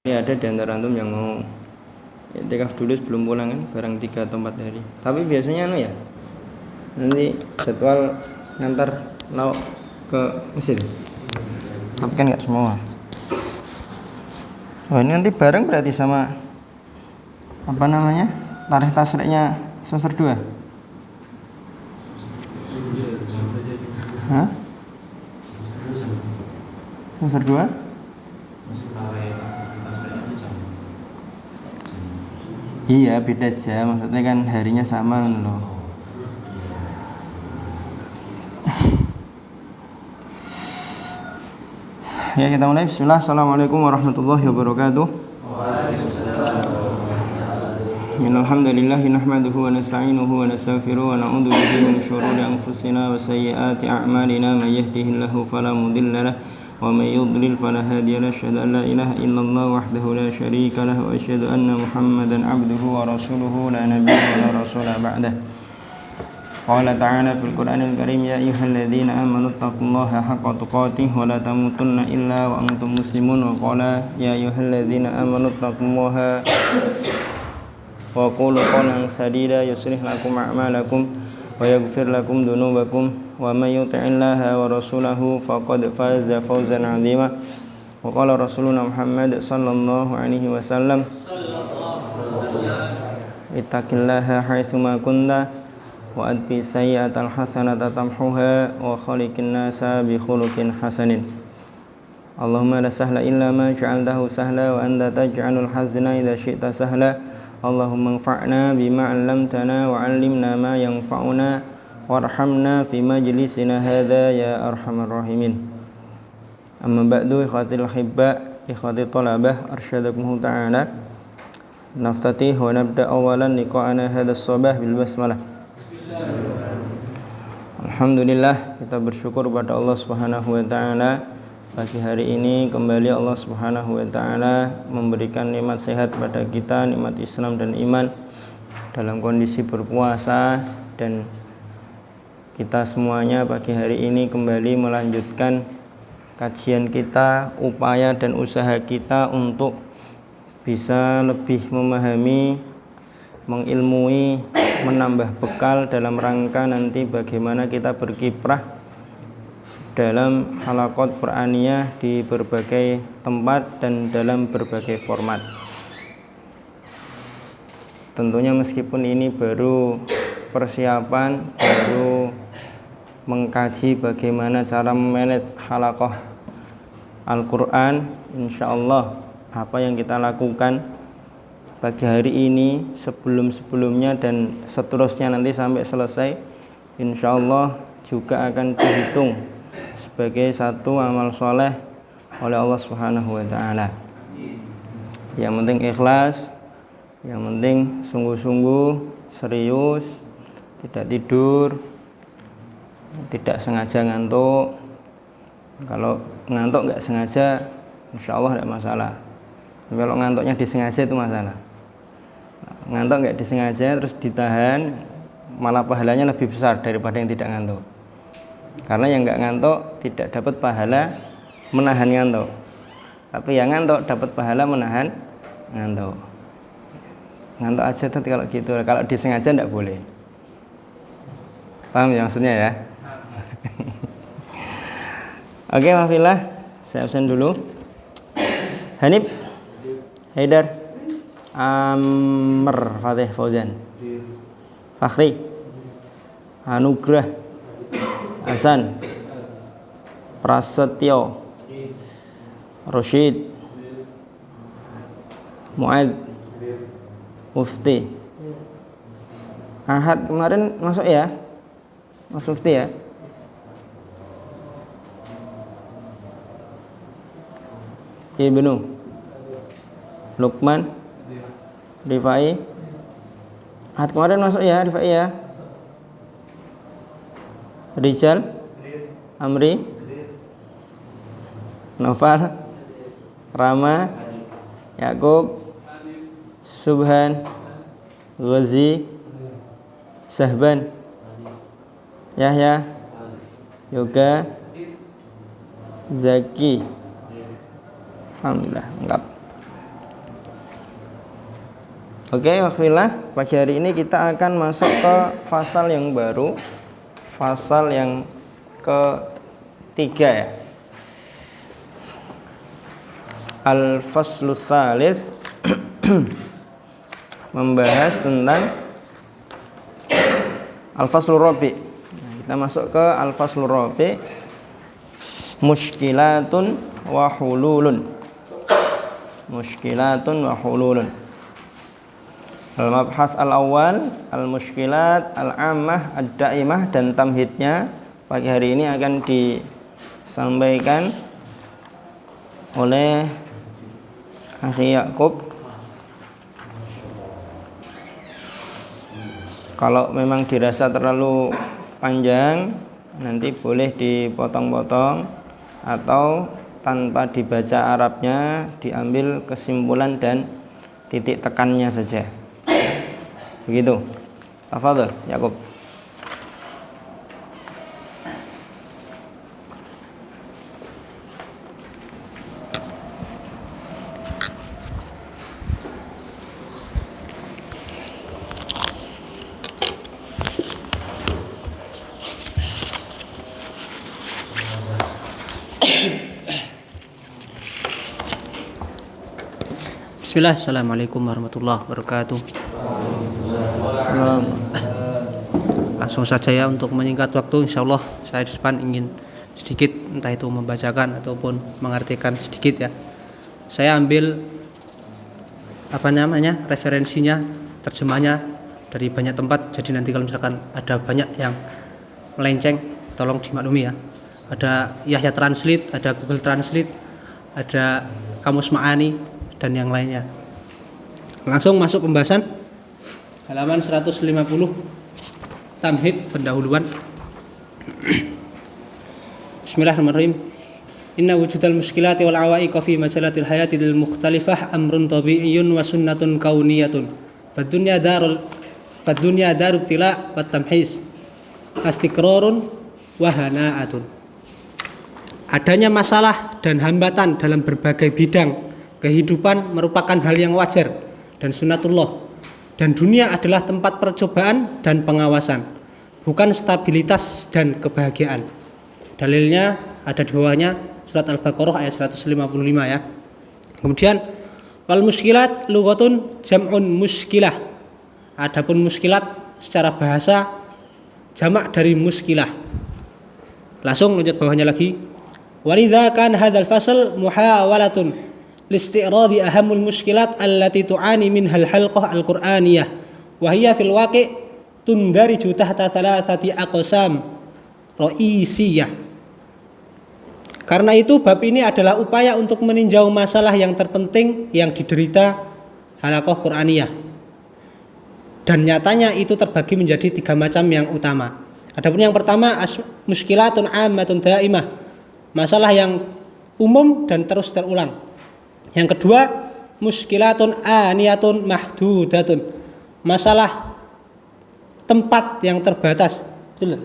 Ini ada di antara antum yang mau iktikaf dulu sebelum pulang kan, barang 3 atau 4 hari. Tapi biasanya ya, nanti jadwal ngantar lauk ke Mesir. Tapi kan nggak semua. Oh, ini nanti bareng berarti sama apa namanya? Tarikh tasriknya semester 2. Hah? Semester 2? Iya, beda jam. Maksudnya kan harinya sama loh. Ya, kita mulai. Bismillah. Assalamualaikum warahmatullahi wabarakatuh. Alhamdulillahi nahmaduhu wa nasta'inuhu wa nastaghfiruhu wa na'udzu bihi min shururi anfusina wa sayyiati a'malina may yahdihillahu fala mudilla lahu wa may yudlil fala hadiya lahu asyhadu an la ilaha illallah wahdahu la syarika lahu wa asyhadu anna muhammadan 'abduhu wa rasuluhu la nabiyya wa la rasula ba'dahu. Qala ta'ala fil Qur'anil Karim ya ayyuhalladzina amanu taqullaha haqqa tuqatih wa la tamutunna illa wa antum muslimun wa qala ya ayyuhalladzina amanu taqullaha wa qulu qawlan sadida yuslih lakum a'malakum wa yaghfir lakum dhunubakum wa may yuti'illaha wa rasulahu faqad faza fawzan 'azima. Wa qala rasuluna Muhammad sallallahu alaihi wasallam ittaqillaha haitsu ma kunta wa adbi sayyi'atal hasanata tamhuha wa khaliqin nasa bi khuluqin hasanin. Allahumma la sahla illa ma ja'altahu sahla wa anta taj'alul hazna idza syi'ta sahla. Allahumma anfa'na bima 'allamtana wa 'allimna ma yanfa'una warhamna fi majlisina hadza ya arhamar rahimin. Amma ba'du, ikhwatil hibba, ikhwatit talabah, arsyadakumullah ta'ala. Naftatih wa nabda awalan liqa'ana hadzal sabah bil basmalah. Alhamdulillah, kita bersyukur pada Allah Subhanahu wa taala. Pagi hari ini kembali Allah Subhanahu wa taala memberikan nikmat sehat pada kita, nikmat Islam dan iman dalam kondisi berpuasa, dan kita semuanya pagi hari ini kembali melanjutkan kajian kita, upaya dan usaha kita untuk bisa lebih memahami, mengilmui, menambah bekal dalam rangka nanti bagaimana kita berkiprah dalam halaqat Qur'aniyah di berbagai tempat dan dalam berbagai format. Tentunya meskipun ini baru persiapan, baru mengkaji bagaimana cara memanage halaqah Al-Quran, insyaallah apa yang kita lakukan pagi hari ini, sebelum-sebelumnya dan seterusnya nanti sampai selesai, insyaallah juga akan dihitung sebagai satu amal soleh oleh Allah Subhanahu wa ta'ala. Yang penting ikhlas, yang penting sungguh-sungguh, serius, tidak tidur, tidak sengaja ngantuk. Kalau ngantuk nggak sengaja, insya Allah tidak masalah. Tapi kalau ngantuknya disengaja itu masalah. Ngantuk nggak disengaja terus ditahan, malah pahalanya lebih besar daripada yang tidak ngantuk. Karena yang nggak ngantuk tidak dapat pahala menahan ngantuk, tapi yang ngantuk dapat pahala menahan ngantuk. Ngantuk aja tuh kalau gitu. Kalau disengaja tidak boleh. Paham ya maksudnya ya? Oke, maafillah, saya absen dulu. Hanif, Haidar, Amr, Fatih, Fauzan, Fakhri, Anugrah, Hasan, Prasetyo, Rosyid, Mu'ad, Mufti. Ahad kemarin masuk ya? Mas Mufti ya? Ibnu, Lukman, Rifai. Ahad kemarin masuk ya, Rifai ya? Rijal, Amri, Noval, Rama, Yakub, Subhan, Ghazi, Sahban, Yahya, Yoga, Zaki. Alhamdulillah, lengkap. Oke, alhamdulillah pagi hari ini kita akan masuk ke fasal yang baru, fasal yang ketiga ya. Al-Faslu Tsalits membahas tentang Al-Faslu Rabi'. Kita masuk ke Al-Faslu Rabi', mushkilatun wa hululun. Mushkilatun wa hululun. Al-mabhas al-awwal, al-mushkilat al-ammah ad-daimah, dan tamhidnya pagi hari ini akan disampaikan oleh Akhi Yakub. Kalau memang dirasa terlalu panjang, nanti boleh dipotong-potong atau tanpa dibaca Arabnya, diambil kesimpulan dan titik tekannya saja. Begitu. Tafadhol, Yakub. Bismillah, assalamualaikum warahmatullahi wabarakatuh. Langsung saja ya, untuk menyingkat waktu, insya Allah saya di depan ingin sedikit, entah itu membacakan ataupun mengartikan sedikit ya. Saya ambil referensinya, terjemahnya dari banyak tempat, jadi nanti kalau misalkan ada banyak yang melenceng tolong dimaklumi ya. Ada Yahya Translate, ada Google Translate, ada Kamus Ma'ani, dan yang lainnya. Langsung masuk pembahasan. Halaman 150, tamhid pendahuluan. Bismillahirrahmanirrahim. Inna wujudal muskilati wal awaiqa fi majalatil hayati lil mukhtalifah amrun tabi'iyyun wa sunnatun kauniyatun. Fadunya darub tila wa tamhis, astiqrarun wa hana'atun. Adanya masalah dan hambatan dalam berbagai bidang kehidupan merupakan hal yang wajar dan sunatullah, dan dunia adalah tempat percobaan dan pengawasan, bukan stabilitas dan kebahagiaan. Dalilnya ada di bawahnya, surat Al-Baqarah ayat 155 ya. Kemudian wal muskilat lughatun jam'un muskilah. Adapun muskilat secara bahasa jamak dari muskilah. Langsung lanjut bawahnya lagi. Walidza kan hadzal fasal muhawalatun listi'radi ahamul muskilat allati tu'ani minhal halqah al-Qur'aniyah wa hiya fil waqi' tundariju tahta thalathati aqsam ra'isiyah. Karena itu bab ini adalah upaya untuk meninjau masalah yang terpenting yang diderita halaqah Qur'aniyah, dan nyatanya itu terbagi menjadi 3 macam yang utama. Adapun yang pertama muskilatun ammatun daimah, masalah yang umum dan terus terulang. Yang kedua, muskilatun aniyatun mahdudatun, masalah tempat yang terbatas. Betul?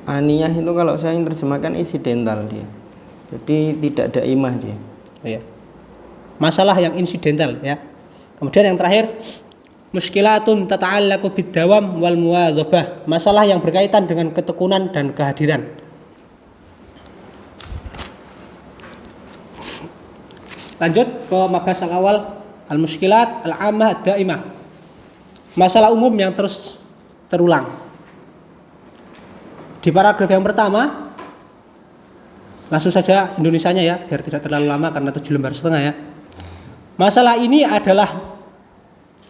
Aniyah itu kalau saya yang terjemahkan insidental dia. Jadi tidak daimah dia. Ya. Masalah yang insidental ya. Kemudian yang terakhir, muskilatun tata'allaqu bid-dawam wal muwadzabah, masalah yang berkaitan dengan ketekunan dan kehadiran. Lanjut ke mabhas al-awal, al-muskilat al-ammah ad-daimah, masalah umum yang terus terulang. Di paragraf yang pertama, langsung saja Indonesianya ya, biar tidak terlalu lama karena 7 lembar setengah ya. Masalah ini adalah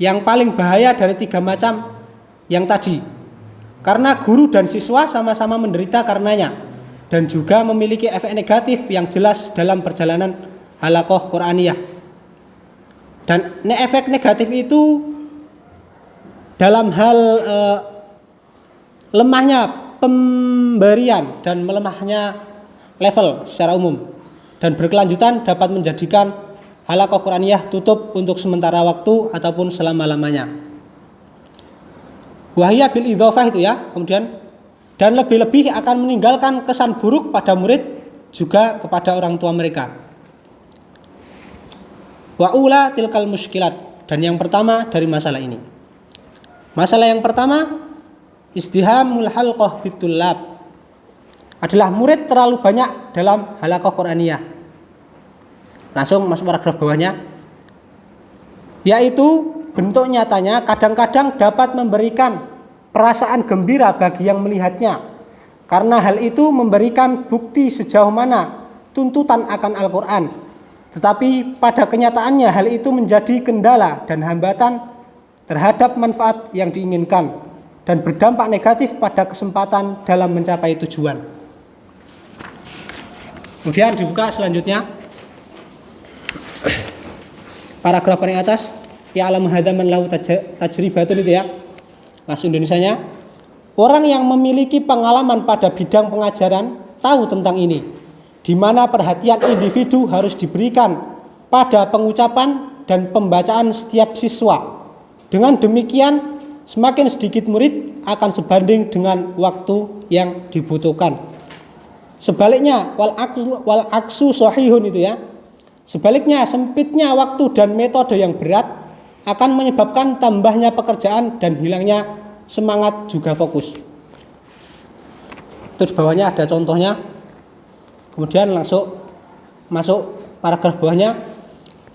yang paling bahaya dari 3 macam yang tadi, karena guru dan siswa sama-sama menderita karenanya, dan juga memiliki efek negatif yang jelas dalam perjalanan halaqah Qur'aniyah. Dan efek negatif itu dalam hal lemahnya pemberian dan melemahnya level secara umum, dan berkelanjutan dapat menjadikan halaqah Qur'aniyah tutup untuk sementara waktu ataupun selama-lamanya. Wahiyah bil idhofah itu ya. Kemudian, dan lebih-lebih akan meninggalkan kesan buruk pada murid juga kepada orang tua mereka. Wa ula tilkal muskilat, dan yang pertama dari masalah ini. Masalah yang pertama, izdihamul halqah bitullab, adalah murid terlalu banyak dalam halaqah Qur'aniyah. Langsung masuk paragraf bawahnya, yaitu bentuk nyatanya kadang-kadang dapat memberikan perasaan gembira bagi yang melihatnya, karena hal itu memberikan bukti sejauh mana tuntutan akan Al-Quran. Tetapi pada kenyataannya hal itu menjadi kendala dan hambatan terhadap manfaat yang diinginkan dan berdampak negatif pada kesempatan dalam mencapai tujuan. Kemudian dibuka selanjutnya paragraf paling atas, ya'lamu hadza man lahu tajribatun, itu ya. Langsung Indonesianya, orang yang memiliki pengalaman pada bidang pengajaran tahu tentang ini, di mana perhatian individu harus diberikan pada pengucapan dan pembacaan setiap siswa. Dengan demikian, semakin sedikit murid akan sebanding dengan waktu yang dibutuhkan. Sebaliknya, wal aksu sahihun, itu ya. Sebaliknya, sempitnya waktu dan metode yang berat akan menyebabkan tambahnya pekerjaan dan hilangnya semangat juga fokus. Itu di bawahnya ada contohnya. Kemudian langsung masuk paragraf bawahnya,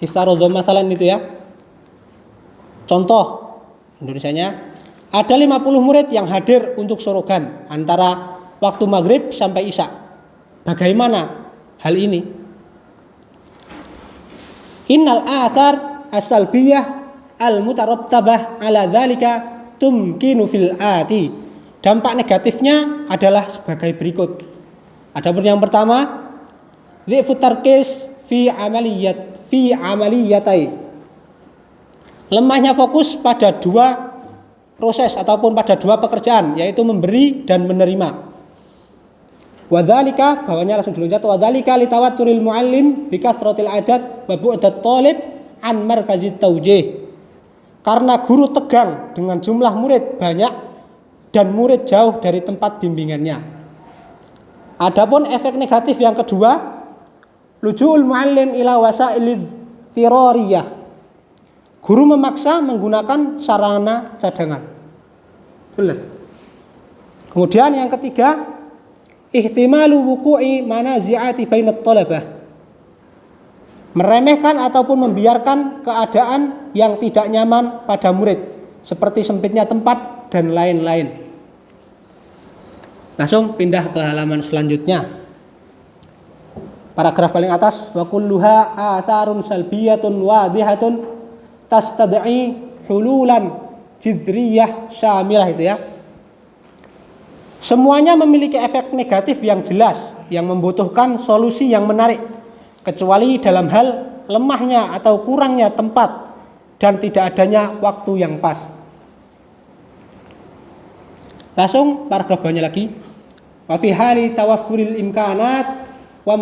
iftarodho mathalan, itu ya. Contoh Indonesianya, ada 50 murid yang hadir untuk sorogan antara waktu maghrib sampai isya. Bagaimana hal ini? Innal athar as-salbiyah al-mutarattabah ala dzalika tumkinu fil ati. Dampak negatifnya adalah sebagai berikut. Adapun yang pertama, dhi'fu tarkis fi amaliyatai. Lemahnya fokus pada dua proses ataupun pada dua pekerjaan, yaitu memberi dan menerima. Wadzalika, bawahnya langsung diluncat, wadzalika litawatturil muallim bi kathratil adat wa bu'dat talib an markazit taujih. Karena guru tegang dengan jumlah murid banyak dan murid jauh dari tempat bimbingannya. Adapun efek negatif yang kedua, lujuul muallim ila wasailid tirariyah. Guru memaksa menggunakan sarana cadangan. Kemudian yang ketiga, ihtimalu wuqu'i manazi'ati bainat thalabah. Meremehkan ataupun membiarkan keadaan yang tidak nyaman pada murid, seperti sempitnya tempat dan lain-lain. Langsung pindah ke halaman selanjutnya. Paragraf paling atas, wa kulluha atharun salbiyatun wadhihatun tastad'i hululan jidriyah syamilah, itu ya. Semuanya memiliki efek negatif yang jelas yang membutuhkan solusi yang menarik, kecuali dalam hal lemahnya atau kurangnya tempat dan tidak adanya waktu yang pas. Langsung paragraf bawahnya lagi, wa fi hali tawaffuril imkanat wa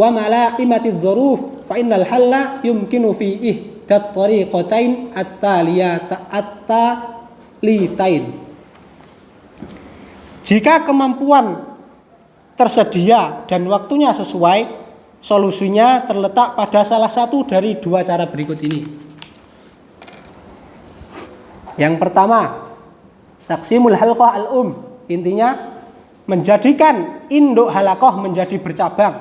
malaimatiz dzuruf fa innal halla yumkinu fi ihdat tariqatain at-talitain. Jika kemampuan tersedia dan waktunya sesuai, solusinya terletak pada salah satu dari dua cara berikut ini. Yang pertama, taqsimul halqah al-um. Intinya, menjadikan induk halaqah menjadi bercabang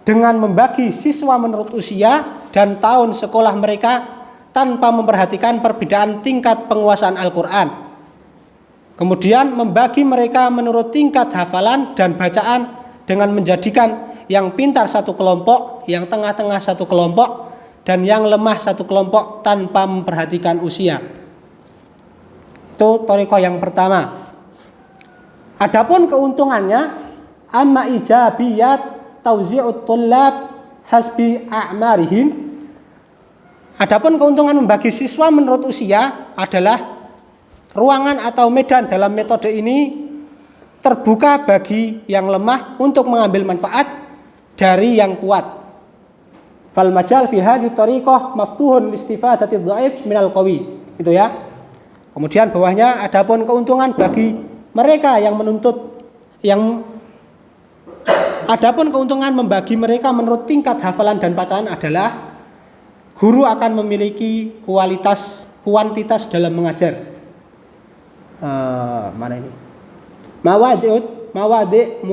dengan membagi siswa menurut usia dan tahun sekolah mereka tanpa memperhatikan perbedaan tingkat penguasaan Al-Quran. Kemudian membagi mereka menurut tingkat hafalan dan bacaan dengan menjadikan yang pintar satu kelompok, yang tengah-tengah satu kelompok, dan yang lemah satu kelompok tanpa memperhatikan usia. Itu thariqah yang pertama. Adapun keuntungannya, amma ijabiyat tauzi'ut thullab hasbi a'marihim. Adapun keuntungan membagi siswa menurut usia adalah ruangan atau medan dalam metode ini terbuka bagi yang lemah untuk mengambil manfaat dari yang kuat. Fal majal fi hadhihi thariqah maftuhun listifadati dhaif minal qawi. Itu ya. Kemudian bawahnya, adapun keuntungan bagi mereka yang menuntut Adapun keuntungan membagi mereka menurut tingkat hafalan dan bacaan adalah guru akan memiliki kuantitas dalam mengajar. Mana ini? Mawadi'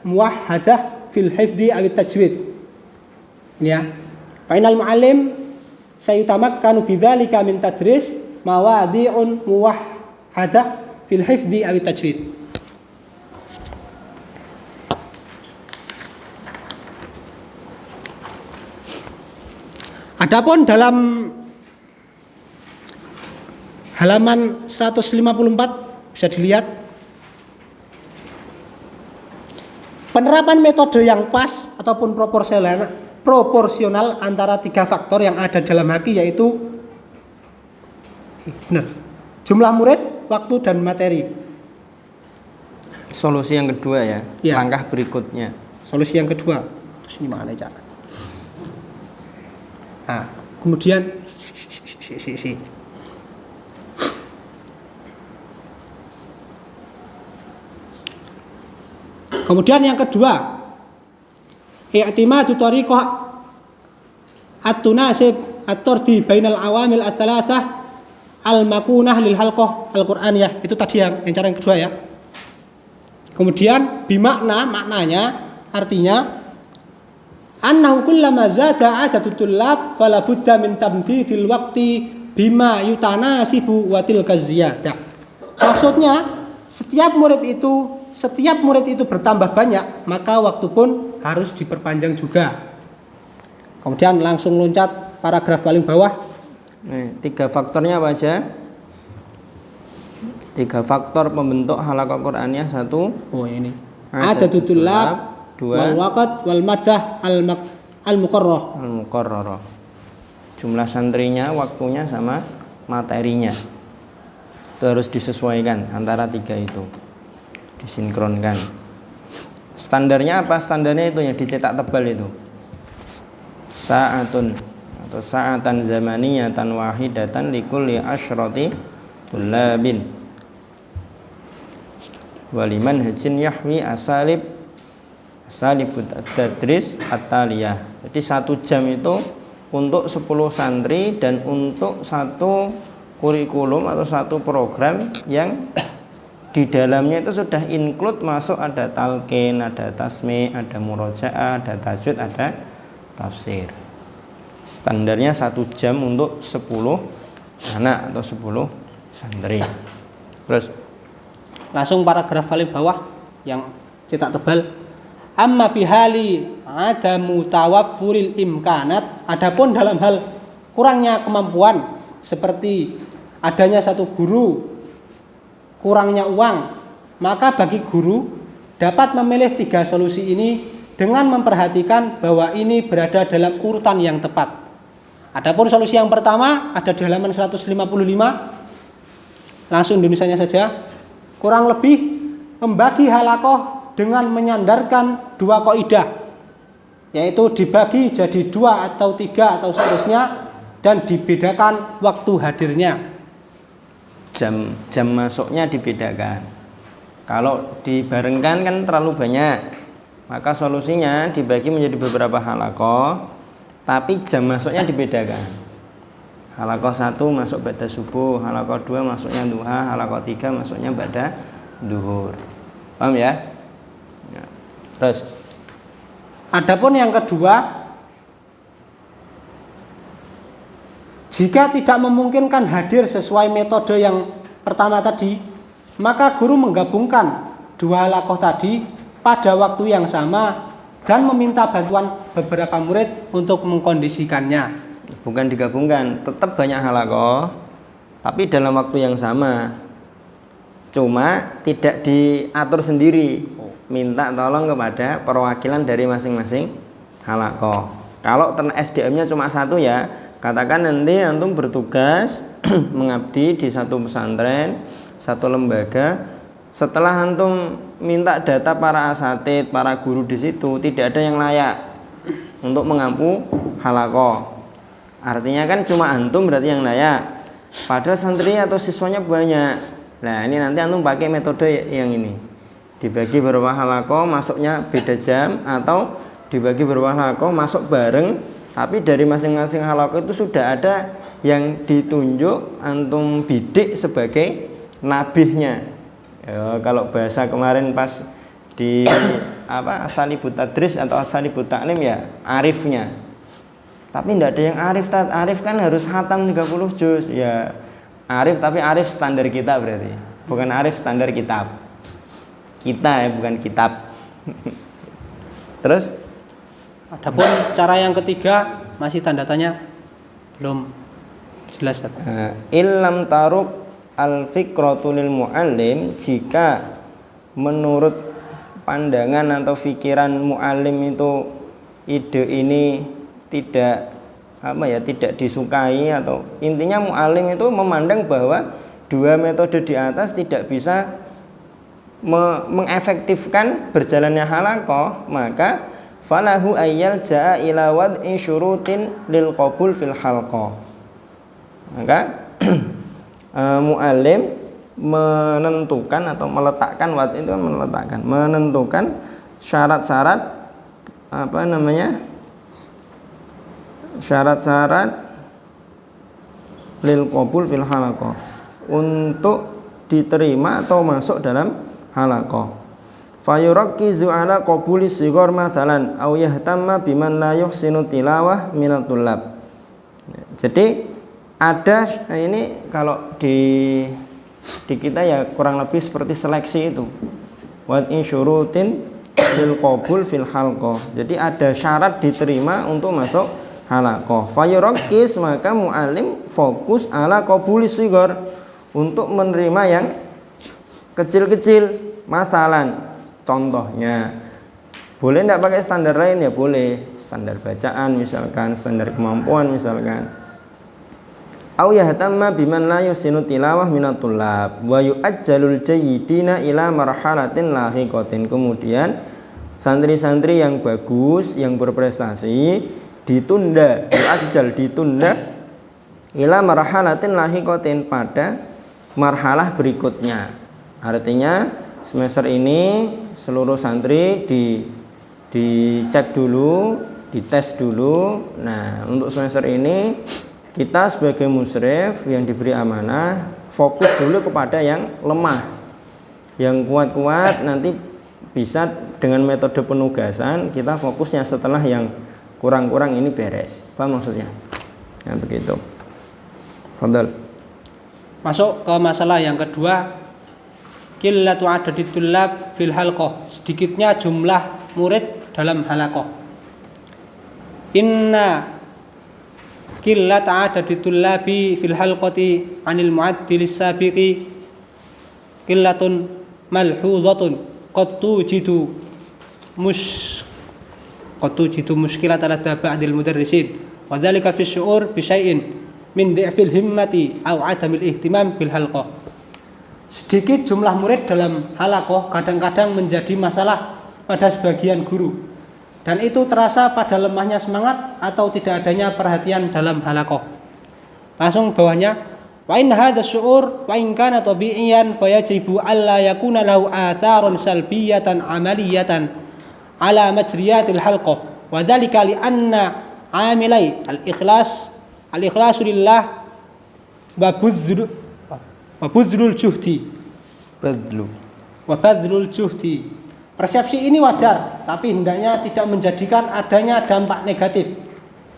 muwahhadah fil hifdzi aw tajwid. Ini ya. Final muallim sayutamakkanu bidzalika min tadris mawadi'un muwahhadah fil hifdzi aw tajwid. Adapun dalam halaman 154 bisa dilihat penerapan metode yang pas ataupun proporsional antara 3 faktor yang ada dalam haki, yaitu jumlah murid, waktu, dan materi. Solusi yang kedua ya, Ya. langkah berikutnya. Solusi yang kedua, terus ini mana cara? Nah, kemudian kemudian yang kedua, i'timadu thariqah at-tunasib at-tardi bainal awamil ats-tsalatsah al-makunah lil halqah al-Qur'aniyah. Itu tadi yang cara yang kedua ya. Kemudian maknanya artinya annahu kullama zada adadut tullab fala budda min tamdidil waqti bima yutanasibu wa tilka ziyadah. Maksudnya setiap murid itu bertambah banyak, maka waktu pun harus diperpanjang juga. Kemudian langsung loncat paragraf paling bawah. Nih, 3 faktornya apa aja? 3 faktor pembentuk halaqah Qur'aniyah. 1, Ini. Adadut tullab, 2, wal waqt wal madah al-muqarrar. al-muqarrarah. Jumlah santrinya, waktunya sama materinya. Itu harus disesuaikan antara 3 itu. Disinkronkan. Standarnya apa? Standarnya itu yang dicetak tebal itu. Sa'atun atau sa'atan zamaniyatan wahidatan likulli asyrati tullabin. Waliman hajin yahwi asalibut tadris at-taliyah. Jadi 1 jam itu untuk 10 santri dan untuk 1 kurikulum atau 1 program yang di dalamnya itu sudah include masuk ada talqin, ada tasmi', ada murojaah, ada tajwid, ada tafsir. Standarnya 1 jam untuk 10 anak atau 10 santri. Terus Langsung paragraf paling bawah yang cetak tebal. Amma fi hali adamu tawaffuril imkanat. Adapun dalam hal kurangnya kemampuan seperti adanya 1 guru, kurangnya uang, maka bagi guru dapat memilih 3 solusi ini dengan memperhatikan bahwa ini berada dalam urutan yang tepat. Adapun solusi yang pertama ada di halaman 155. Langsung Indonesianya saja. Kurang lebih membagi halaqah dengan menyandarkan 2 kaidah, yaitu dibagi jadi 2 atau 3 atau seterusnya, dan dibedakan waktu hadirnya. Jam masuknya dibedakan. Kalau dibarengkan kan terlalu banyak, maka solusinya dibagi menjadi beberapa halaqah, tapi jam masuknya dibedakan. Halaqah 1 masuk ba'da subuh, halaqah 2 masuknya duha, halaqah 3 masuknya ba'da duhur. Paham ya? Ya. Terus Adapun yang kedua, jika tidak memungkinkan hadir sesuai metode yang pertama tadi, maka guru menggabungkan 2 halaqah tadi pada waktu yang sama dan meminta bantuan beberapa murid untuk mengkondisikannya. bukan digabungkan, tetap banyak halaqah, tapi dalam waktu yang sama. Cuma tidak diatur sendiri, minta tolong kepada perwakilan dari masing-masing halaqah. Kalau SDM-nya cuma 1 ya, katakan nanti antum bertugas mengabdi di 1 pesantren, 1 lembaga. Setelah antum minta data para asatid, para guru di situ, tidak ada yang layak untuk mengampu halaqah. Artinya kan cuma antum berarti yang layak. Padahal santri atau siswanya banyak. Nah, ini nanti antum pakai metode yang ini. dibagi beberapa halaqah masuknya beda jam, atau dibagi beberapa halaqah masuk bareng, tapi dari masing-masing halaqah itu sudah ada yang ditunjuk antum bidik sebagai nabihnya. Ya, kalau bahasa kemarin pas di asalibut tadris atau asalibut taklim ya arifnya. Tapi tidak ada yang arif. Arif kan harus khatam 30 juz. Ya arif, tapi arif standar kita berarti. Bukan arif standar kitab. Kita ya, bukan kitab. Terus adapun cara yang ketiga masih tanda tanya, belum jelas. Illam taruk al-fikratu lil muallim, jika menurut pandangan atau pikiran muallim itu ide ini tidak tidak disukai, atau intinya muallim itu memandang bahwa dua metode di atas tidak bisa mengefektifkan berjalannya halaqah, maka falahu ayyal jaa ila wad'i syurutin lil qabul fil halqah. Maka muallim menentukan atau meletakkan itu menentukan syarat-syarat syarat-syarat lil qabul fil halaqah, untuk diterima atau masuk dalam halaqah. Fayurakkizu ala qabuli sighar masalan aw yahtamma biman la yuhsinu tilawah minat tullab. Jadi ada ini kalau di kita ya kurang lebih seperti seleksi itu. Wa in syurutin lil qabul fil halqah. Jadi ada syarat diterima untuk masuk halaqah. Fayurakkis, maka muallim fokus ala qabuli sighar, untuk menerima yang kecil-kecil. Masalan, contohnya boleh tidak pakai standar lain? Ya boleh, standar bacaan misalkan, standar kemampuan misalkan. Au yahtamma biman la yusinu tilawah minat tullab wa yu'ajjalul jayyidina ila marhalatin lahiqatin. Kemudian santri-santri yang bagus, yang berprestasi ditunda, ditunda ila marhalatin lahiqatin, pada marhalah berikutnya. Artinya semester ini seluruh santri dicek dulu, dites dulu. Nah, untuk semester ini kita sebagai musyrif yang diberi amanah fokus dulu kepada yang lemah. Yang kuat-kuat nanti bisa dengan metode penugasan, kita fokusnya setelah yang kurang-kurang ini beres. Paham maksudnya? Nah, begitu. Fadhal. Masuk ke masalah yang kedua, qillatu adadit tullab fil halqah, sedikitnya jumlah murid dalam halaqah. Inna qillata adadit tullabi fil halqati anil mu'addilis sabiqi qillatun malhuzatun qad tujidu mushkilat ala ba'dil mudarrisin wa dzalika fi syu'ur bi syai'in min dhi'fil himmati aw 'adamil ihtimam bil halqah. Sedikit jumlah murid dalam halaqah kadang-kadang menjadi masalah pada sebagian guru, dan itu terasa pada lemahnya semangat atau tidak adanya perhatian dalam halaqah. Langsung bawahnya, wa in hadza syu'ur wa in kana tabi'iyan fayajibu alla yakuna lahu atharun salbiyatan amaliyatan ala majriyatil halqah, wa dzalika li anna amilai al-ikhlasu lillah wa badlul juhdi. Persepsi ini wajar, tapi hendaknya tidak menjadikan adanya dampak negatif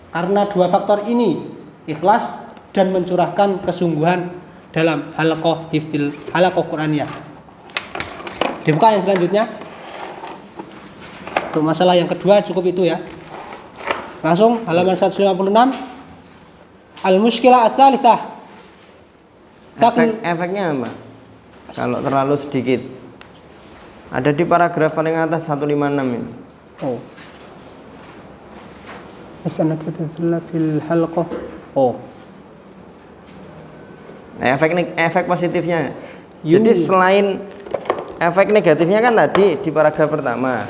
karena dua faktor ini, ikhlas dan mencurahkan kesungguhan dalam halaqah Qur'aniyah. Dibuka yang selanjutnya. Untuk masalah yang kedua cukup itu ya. Langsung halaman 156. Al-mushkilah ats-tsalitsah. Efeknya apa? Kalau terlalu sedikit. Ada di paragraf paling atas 156 ini. Oh. Fil halqah. Oh. Nah, efek positifnya. Jadi selain efek negatifnya kan tadi di paragraf pertama.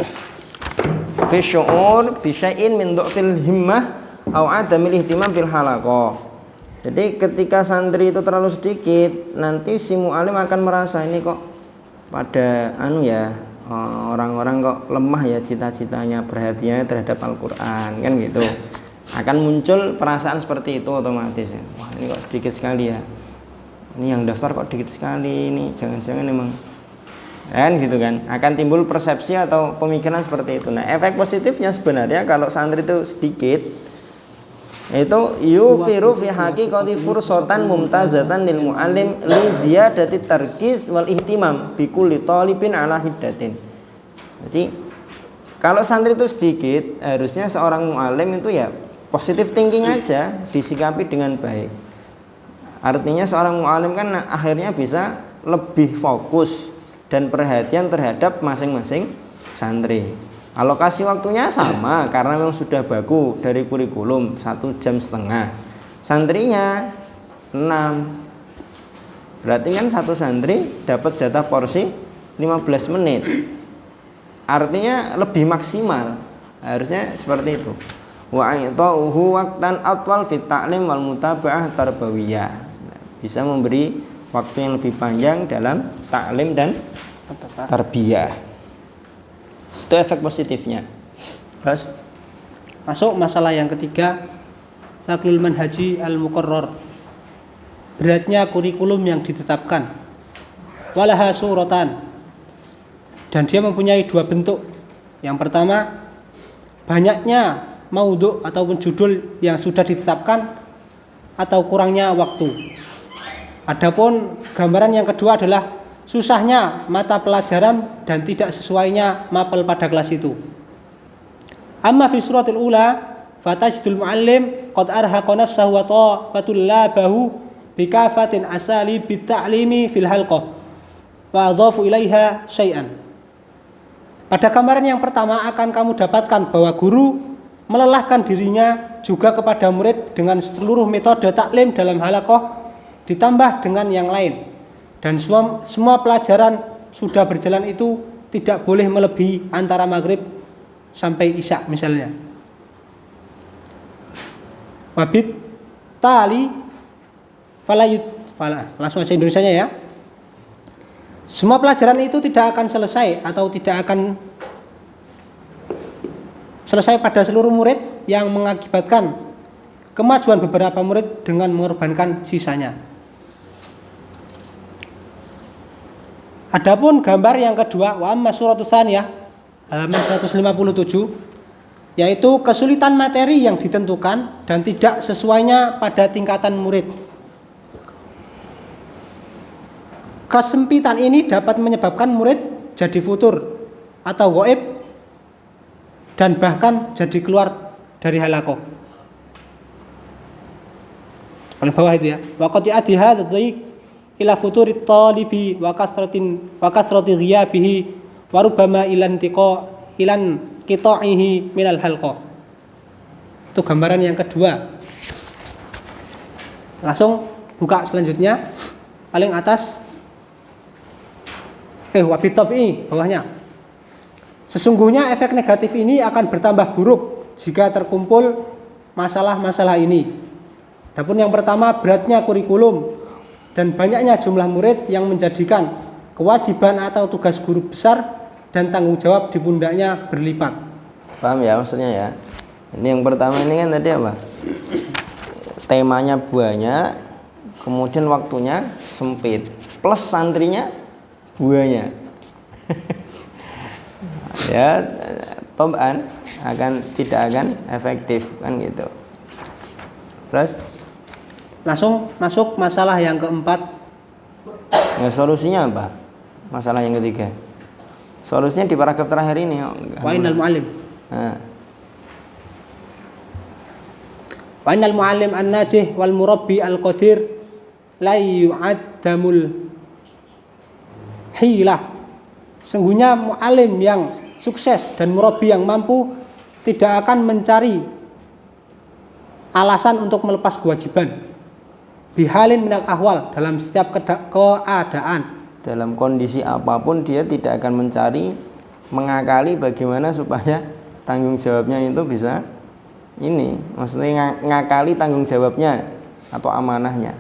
Fi syu'ur bi syai'in min du'fil himmah au 'adamil ihtimam fil halaqah. Jadi ketika santri itu terlalu sedikit, nanti si mu'alim akan merasa ini kok pada orang-orang kok lemah ya cita-citanya, perhatiannya terhadap Al-Quran kan gitu, akan muncul perasaan seperti itu otomatis ya. Wah ini kok sedikit sekali ya, ini yang daftar kok sedikit sekali, ini jangan-jangan emang kan gitu kan, akan timbul persepsi atau pemikiran seperti itu. Nah efek positifnya sebenarnya kalau santri itu sedikit, itu yufiru fi haqiqati fursatan mumtazatan lil muallim li ziyadati tarkiz wal ihtimam bi kulli talibin ala hiddatin. Jadi kalau santri itu sedikit, harusnya seorang muallim itu ya positive thinking aja, disikapi dengan baik. Artinya seorang muallim kan akhirnya bisa lebih fokus dan perhatian terhadap masing-masing santri. Alokasi waktunya sama karena memang sudah baku dari kurikulum 1,5 jam. Santrinya 6. Berarti kan satu santri dapat jatah porsi 15 menit. Artinya lebih maksimal. Harusnya seperti itu. Wa aitauhu waqtan atwal fit ta'lim wal mutaba'ah tarbawiyah. Bisa memberi waktu yang lebih panjang dalam taklim dan tarbiyah. Itu efek positifnya. Terus masuk masalah yang ketiga, saklul manhaji al-muqarrar, beratnya kurikulum yang ditetapkan. Walaha suratan, dan dia mempunyai dua bentuk. Yang pertama, banyaknya maudhu ataupun judul yang sudah ditetapkan atau kurangnya waktu. Adapun gambaran yang kedua adalah susahnya mata pelajaran dan tidak sesuainya mapel pada kelas itu. Amma fi suratil ula fatajidul muallim qad arhaqa nafsahu wa taqatul labahu bikafatin asali bita'limi fil halqah wa adhafu ilaiha syai'an. Pada gambaran yang pertama akan kamu dapatkan bahwa guru melelahkan dirinya juga kepada murid dengan seluruh metode taklim dalam halaqah ditambah dengan yang lain. Dan semua pelajaran sudah berjalan itu tidak boleh melebihi antara maghrib sampai isya misalnya. Wabit tali langsung aja Indonesianya ya. Semua pelajaran itu tidak akan selesai atau tidak akan selesai pada seluruh murid yang mengakibatkan kemajuan beberapa murid dengan mengorbankan sisanya. Adapun gambar yang kedua, wa amma suratus tsaniyah halaman 157, yaitu kesulitan materi yang ditentukan dan tidak sesuainya pada tingkatan murid. Kesempitan ini dapat menyebabkan murid jadi futur atau ghaib dan bahkan jadi keluar dari halaqah. Paling bawah itu ya. Wa qad ya'ti hadzal ila futurit talibi wa kasrati ghiyabihi wa rubbama ilan qita'ihi minal halqa. Itu gambaran yang kedua. Langsung buka selanjutnya paling atas wabitabi bawahnya. Sesungguhnya efek negatif ini akan bertambah buruk jika terkumpul masalah-masalah ini. Adapun yang pertama, beratnya kurikulum dan banyaknya jumlah murid yang menjadikan kewajiban atau tugas guru besar dan tanggung jawab di pundaknya berlipat. Paham ya maksudnya ya? Ini yang pertama ini kan tadi apa? Temanya banyak, kemudian waktunya sempit, plus santrinya banyak. Ya, toban tidak akan efektif kan gitu. Terus langsung masuk masalah yang keempat. Ya, solusinya apa? Masalah yang ketiga. Solusinya di paragraf terakhir ini. Wa innal muallim. Wa innal muallim an-najih wal murabbi al-qadir la yu'addamul hilah. Sungguhnya muallim yang sukses dan murabbi yang mampu tidak akan mencari alasan untuk melepas kewajiban. Bihalin minal ahwal, dalam setiap keadaan, dalam kondisi apapun dia tidak akan mencari mengakali bagaimana supaya tanggung jawabnya itu bisa ini, maksudnya ngakali tanggung jawabnya atau amanahnya.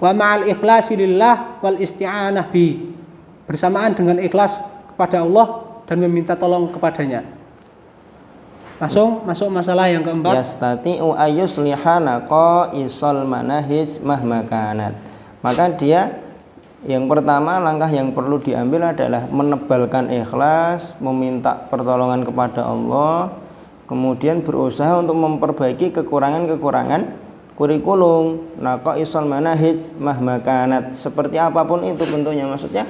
Wa ma'al ikhlasi lillah wal isti'anah bi, bersamaan dengan ikhlas kepada Allah dan meminta tolong kepadanya. Langsung masuk masalah yang keempat. Yastati'u ayyusliha naqaisal manahij mahma kanat. Maka dia yang pertama, langkah yang perlu diambil adalah menebalkan ikhlas, meminta pertolongan kepada Allah, kemudian berusaha untuk memperbaiki kekurangan-kekurangan kurikulum. Naqaisal manahij mahma kanat, seperti apapun itu bentuknya. Maksudnya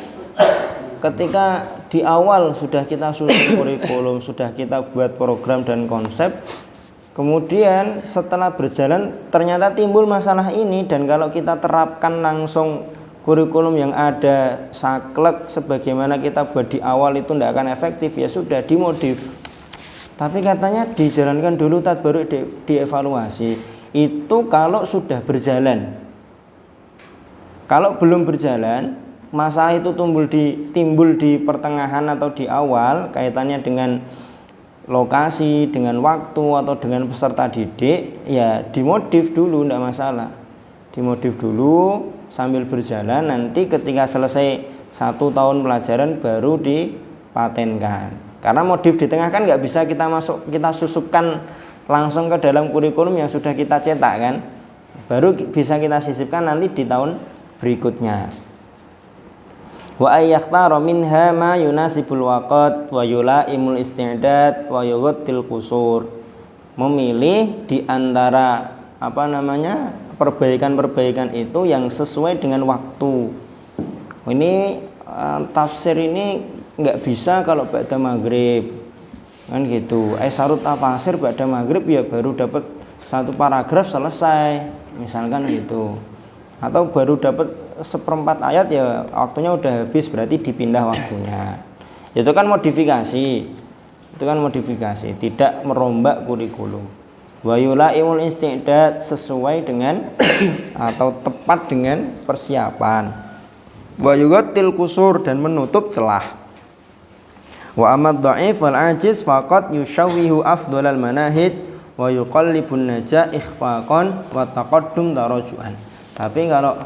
ketika di awal sudah kita susun kurikulum, sudah kita buat program dan konsep, kemudian setelah berjalan ternyata timbul masalah ini, dan kalau kita terapkan langsung kurikulum yang ada saklek sebagaimana kita buat di awal itu tidak akan efektif, ya sudah dimodif. Tapi katanya dijalankan dulu baru dievaluasi. Itu kalau sudah berjalan. Kalau belum berjalan, masalah itu timbul di pertengahan atau di awal, kaitannya dengan lokasi, dengan waktu atau dengan peserta didik, ya dimodif dulu, tidak masalah. Dimodif dulu sambil berjalan, nanti ketika selesai 1 tahun pelajaran baru dipatenkan. Karena modif di tengah kan nggak bisa kita susupkan langsung ke dalam kurikulum yang sudah kita cetak kan, baru bisa kita sisipkan nanti di tahun berikutnya. Wa ayyakhtara minha ma yunasibul waqt wa yulaimul isti'dad wa yughattil qusur. Memilih di antara perbaikan-perbaikan itu yang sesuai dengan waktu. Ini tafsir ini nggak bisa kalau ba'da maghrib kan gitu. Sarut tafsir ba'da maghrib ya baru dapat 1 paragraf selesai misalkan gitu, atau baru dapat 1/4 ayat ya waktunya udah habis, berarti dipindah waktunya. Itu kan modifikasi, tidak merombak kurikulum. Wa yulaimul isti'dad, sesuai dengan atau tepat dengan persiapan. Wa yughattil qusur, dan menutup celah. Wa amad dha'if wal ajiz faqad yushawwihu afdhalal manahij wa yuqallibun najah ikhfaqan wa taqaddum taraju'an. Tapi kalau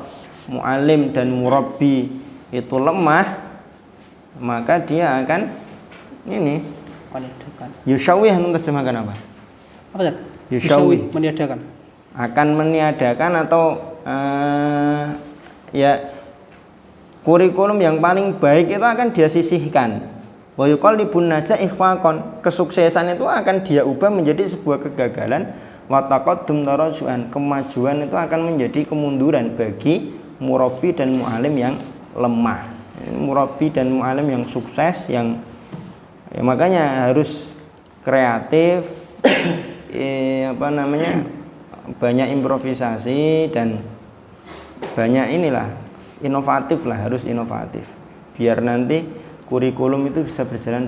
mu'alim dan murabbi itu lemah, maka dia akan ini yushawwih. Terjemahkan apa? Apa tadi? Yushawwih, meniadakan. Akan meniadakan atau ya kurikulum yang paling baik itu akan dia sisihkan. Wa yuqallibun najah ikhfaqan, kesuksesan itu akan dia ubah menjadi sebuah kegagalan. Wa taqaddum taraju'an, kemajuan itu akan menjadi kemunduran bagi murabbi dan mu'alim yang lemah. Murabbi dan mu'alim yang sukses, yang ya makanya harus kreatif, banyak improvisasi dan banyak inovatif lah, harus inovatif biar nanti kurikulum itu bisa berjalan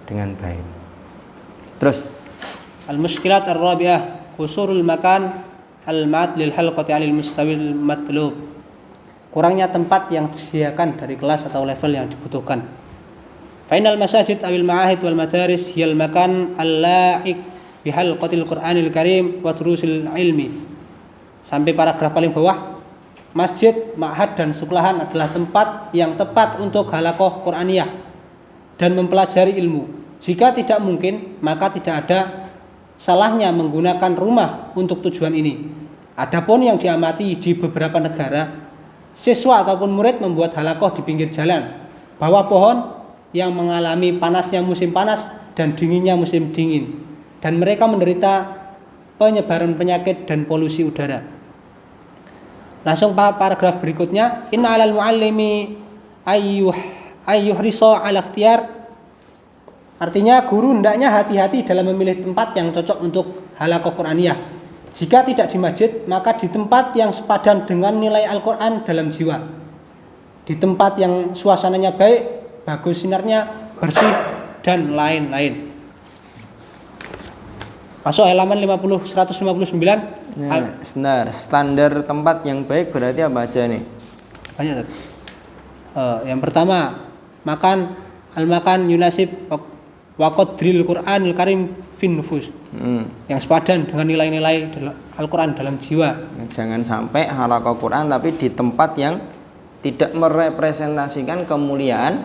dengan baik. Terus al-mushkilat ar-rabi'ah qusurul makan al-ma'ad lil halqati 'alal mustawil matlub. Kurangnya tempat yang disediakan dari kelas atau level yang dibutuhkan. Fainal masajid awil ma'ahid wal madaris hiyal makan al-la'iq bihalqatil Qur'anil Karim wa durusil ilmi. Sampai paragraf paling bawah, masjid, ma'had dan sekolahan adalah tempat yang tepat untuk halaqah Qur'aniyah dan mempelajari ilmu. Jika tidak mungkin, maka tidak ada salahnya menggunakan rumah untuk tujuan ini. Adapun yang diamati di beberapa negara, siswa ataupun murid membuat halaqah di pinggir jalan, bawah pohon yang mengalami panasnya musim panas dan dinginnya musim dingin, dan mereka menderita penyebaran penyakit dan polusi udara. Langsung paragraf berikutnya, inna 'alal muallimi ayyuhrisa 'ala ikhtiyar. Artinya guru hendaknya hati-hati dalam memilih tempat yang cocok untuk halaqah Qur'aniyah. Jika tidak di masjid, maka di tempat yang sepadan dengan nilai Al-Qur'an dalam jiwa. Di tempat yang suasananya baik, bagus sinarnya, bersih dan lain-lain. Masuk halaman 159. Sebentar, standar tempat yang baik berarti apa aja nih? Banyak tadi. Yang pertama, makan al-makan yunasib waqadril Qur'anil Karim fin nufus. Yang sepadan dengan nilai-nilai Al-Qur'an dalam jiwa. Jangan sampai halaqah Qur'an tapi di tempat yang tidak merepresentasikan kemuliaan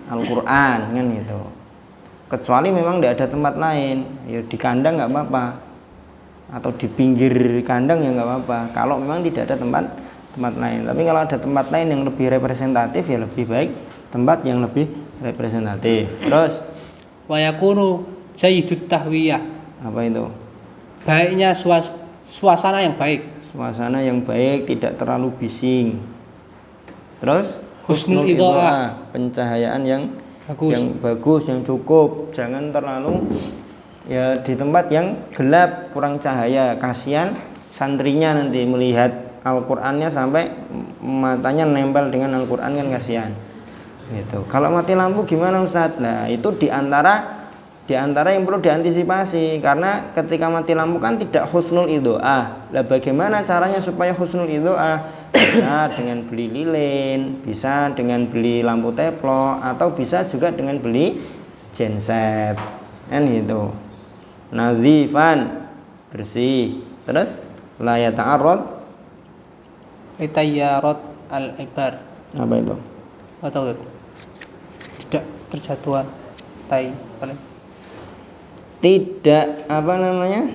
Al-Quran kan gitu. Kecuali memang tidak ada tempat lain, ya di kandang nggak apa-apa, atau di pinggir kandang ya nggak apa-apa. Kalau memang tidak ada tempat lain. Tapi kalau ada tempat lain yang lebih representatif ya lebih baik tempat yang lebih representatif. Terus Wa yakunu jayyidut tahwiyah. apa itu? Baiknya suasana yang baik. Suasana yang baik, tidak terlalu bising. Terus Husnul idha'ah, pencahayaan yang bagus. bagus, yang cukup. Jangan terlalu ya di tempat yang gelap, kurang cahaya. Kasihan santrinya nanti melihat Al-Qur'annya sampai matanya nempel dengan Al-Qur'an, kan kasihan. Gitu. Kalau mati lampu gimana Ustaz? Nah, itu di antara yang perlu diantisipasi, karena ketika mati lampu kan tidak husnul idho'ah. Lah bagaimana caranya supaya husnul idho'ah? Bisa dengan beli lilin, bisa dengan beli lampu teplo, atau bisa juga dengan beli genset. Kan gitu. Nadhifan, bersih. Terus la yata'arrad Litayyarat al-ibar. apa itu? Atau tidak terjatuhan tai paling Tidak apa namanya?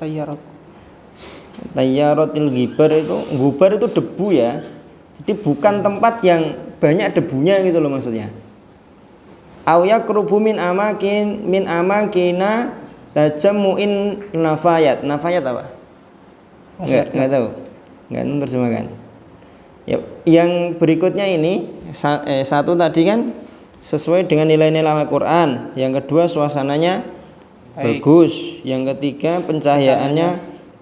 tayyarat. Tayyaratil gubar itu debu ya. Jadi bukan tempat yang banyak debunya gitu loh maksudnya. Aw yaqrubu min amakina tajammu'in nafayat. Nafayat apa? Enggak tahu. Enggak terjemahkan. Ya, yang berikutnya ini satu tadi kan sesuai dengan nilai-nilai Al-Qur'an. Yang kedua suasananya bagus. Yang ketiga pencahayaannya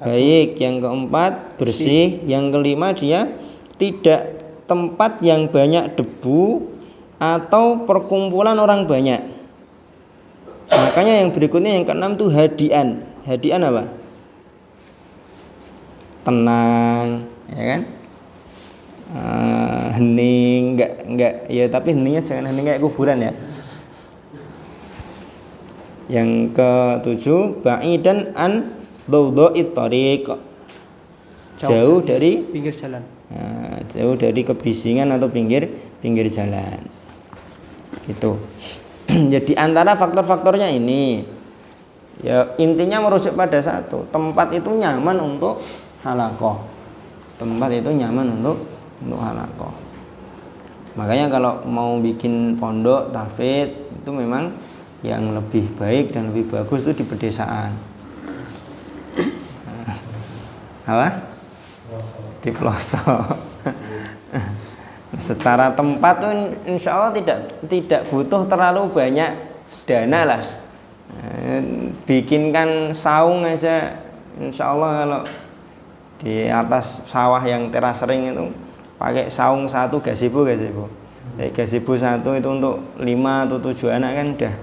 baik. Yang keempat bersih. Yang kelima dia tidak tempat yang banyak debu atau perkumpulan orang banyak. Makanya yang berikutnya yang keenam tuh hadian. Hadian apa? Tenang, ya kan? Hening, enggak ya, tapi heningnya jangan hening kayak kuburan ya. Yang ketujuh ba'idan an dawdha'it thariq, jauh dari pinggir jalan. Jauh dari kebisingan atau pinggir jalan. Gitu. Jadi antara faktor-faktornya ini ya intinya merujuk pada satu, tempat itu nyaman untuk halaqah. Tempat itu nyaman untuk halaqah. Makanya kalau mau bikin pondok tahfidz itu memang yang lebih baik dan lebih bagus itu di pedesaan. Apa? Di pelosok. Secara tempat tuh insya Allah tidak butuh terlalu banyak dana lah. Bikinkan saung aja insya Allah kalau di atas sawah yang teras ring itu pakai saung satu gazebo. Gazebo satu itu untuk 5 atau 7 anak kan udah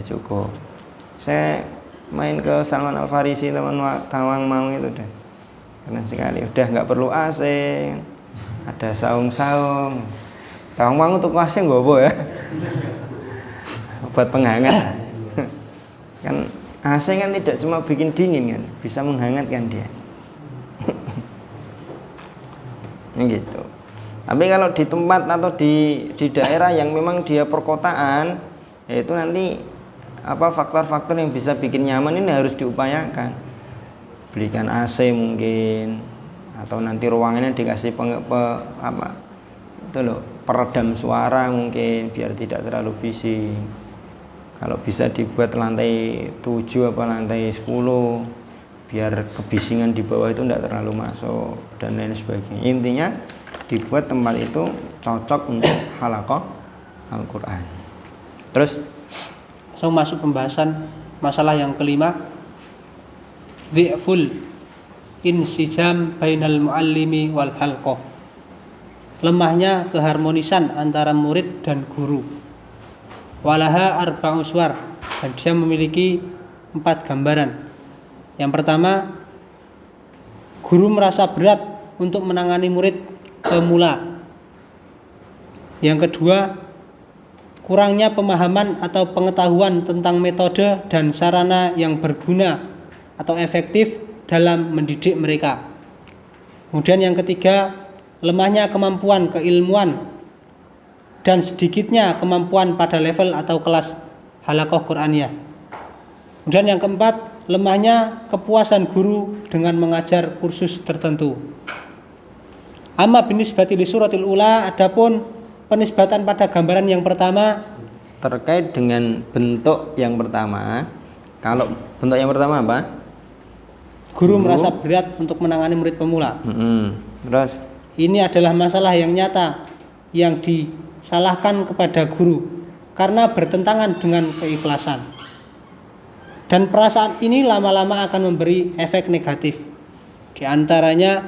cukup. Saya main ke Salman Al Farisi teman Tawangmangu itu udah keren sekali, udah nggak perlu AC, ada saung-saung. Tawangmangu tuh AC nggak apa ya, buat penghangat. Kan AC kan tidak cuma bikin dingin kan, bisa menghangatkan dia. Gitu. Tapi kalau di tempat atau di daerah yang memang dia perkotaan, yaitu nanti faktor-faktor yang bisa bikin nyaman ini harus diupayakan. Belikan AC mungkin, atau nanti ruangannya dikasih peredam suara mungkin biar tidak terlalu bising. Kalau bisa dibuat lantai 7 apa lantai 10 biar kebisingan di bawah itu tidak terlalu masuk dan lain sebagainya. Intinya dibuat tempat itu cocok untuk halaqah Al-Qur'an. Terus Masuk pembahasan masalah yang kelima, dhi'ful insijam bainal muallimi wal halqah. Lemahnya keharmonisan antara murid dan guru. Walaha arba'u suwar, dan dia memiliki 4 gambaran. Yang pertama, guru merasa berat untuk menangani murid pemula. Yang kedua, kurangnya pemahaman atau pengetahuan tentang metode dan sarana yang berguna atau efektif dalam mendidik mereka. Kemudian yang ketiga, lemahnya kemampuan keilmuan dan sedikitnya kemampuan pada level atau kelas halaqah Qur'aniyah. Kemudian yang keempat, lemahnya kepuasan guru dengan mengajar kursus tertentu. Amma binisbati li suratil ula, adapun penisbatan pada gambaran yang pertama terkait dengan bentuk yang pertama. Kalau bentuk yang pertama apa? Guru merasa berat untuk menangani murid pemula. Terus Ini adalah masalah yang nyata yang disalahkan kepada guru karena bertentangan dengan keikhlasan. Dan perasaan ini lama-lama akan memberi efek negatif. Di antaranya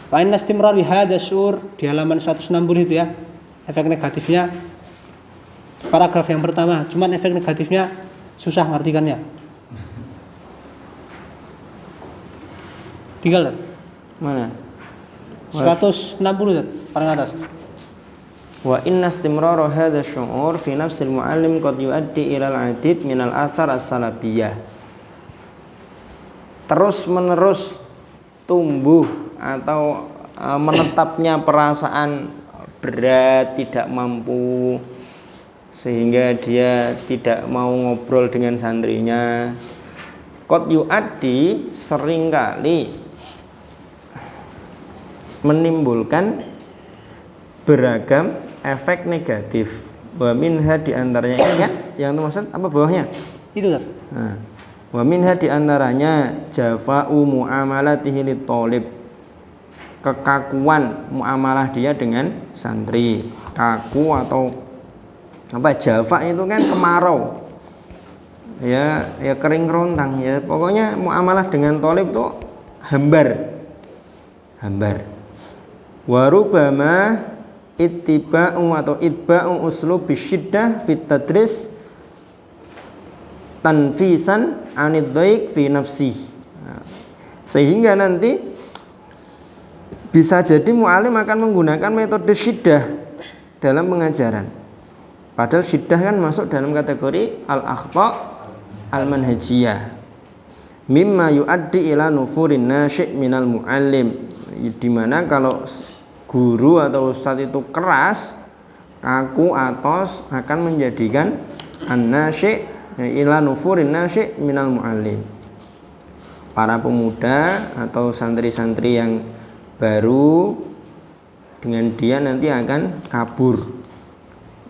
wa inna istimrari hadha syur di halaman 160 itu ya. Efek negatifnya paragraf yang pertama, cuman efek negatifnya susah ngartikannya. Tinggal mana? 160 paling atas. Wa inna istimrara hadha syu'ur fi nafsil muallim qad yuaddi ila al-adid min al-athar as-salabiyah. Terus menerus tumbuh atau menetapnya perasaan berat, tidak mampu, sehingga dia tidak mau ngobrol dengan santrinya. Qad yuaddi seringkali menimbulkan beragam efek negatif. Wa minha di antaranya ini kan yang maksud apa bawahnya? Itu kan. Nah, wa minha di antaranya jafa'u muamalatihi lit-thalib. Kekakuan muamalah dia dengan santri. Kaku atau apa? Jafa itu kan kemarau. Ya kering kerontang ya. Pokoknya muamalah dengan thalib tuh hambar. Wa rubama ittiba'u atau itba'u uslub bisyiddah fit tadris tanfisan anid dhaik fi nafsi. Sehingga nanti bisa jadi mu'alim akan menggunakan metode syiddah dalam pengajaran. Padahal syiddah kan masuk dalam kategori al-akhta al-manhajiyah. Mimma yuaddi ila nufurin nasyi' minal mu'allim. Di mana kalau guru atau ustadz itu keras, kaku, atos, akan menjadikan an-nasyi' ila nufurin nasyi' minal mu'allim. Para pemuda atau santri-santri yang baru dengan dia nanti akan kabur,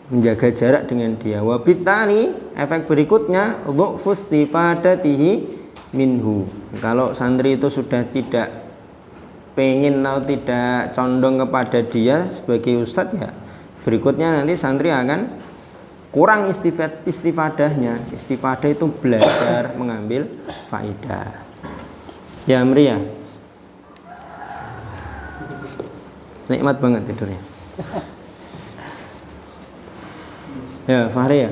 menjaga jarak dengan dia. Wabitali efek berikutnya dhu'fu istifadatihi minhu. Kalau santri itu sudah tidak pengen atau tidak condong kepada dia sebagai ustadz, ya berikutnya nanti santri akan kurang istifadahnya. Istifadah itu belajar mengambil faidah. Ya Amri ya, nikmat banget tidurnya. Ya Fahri ya,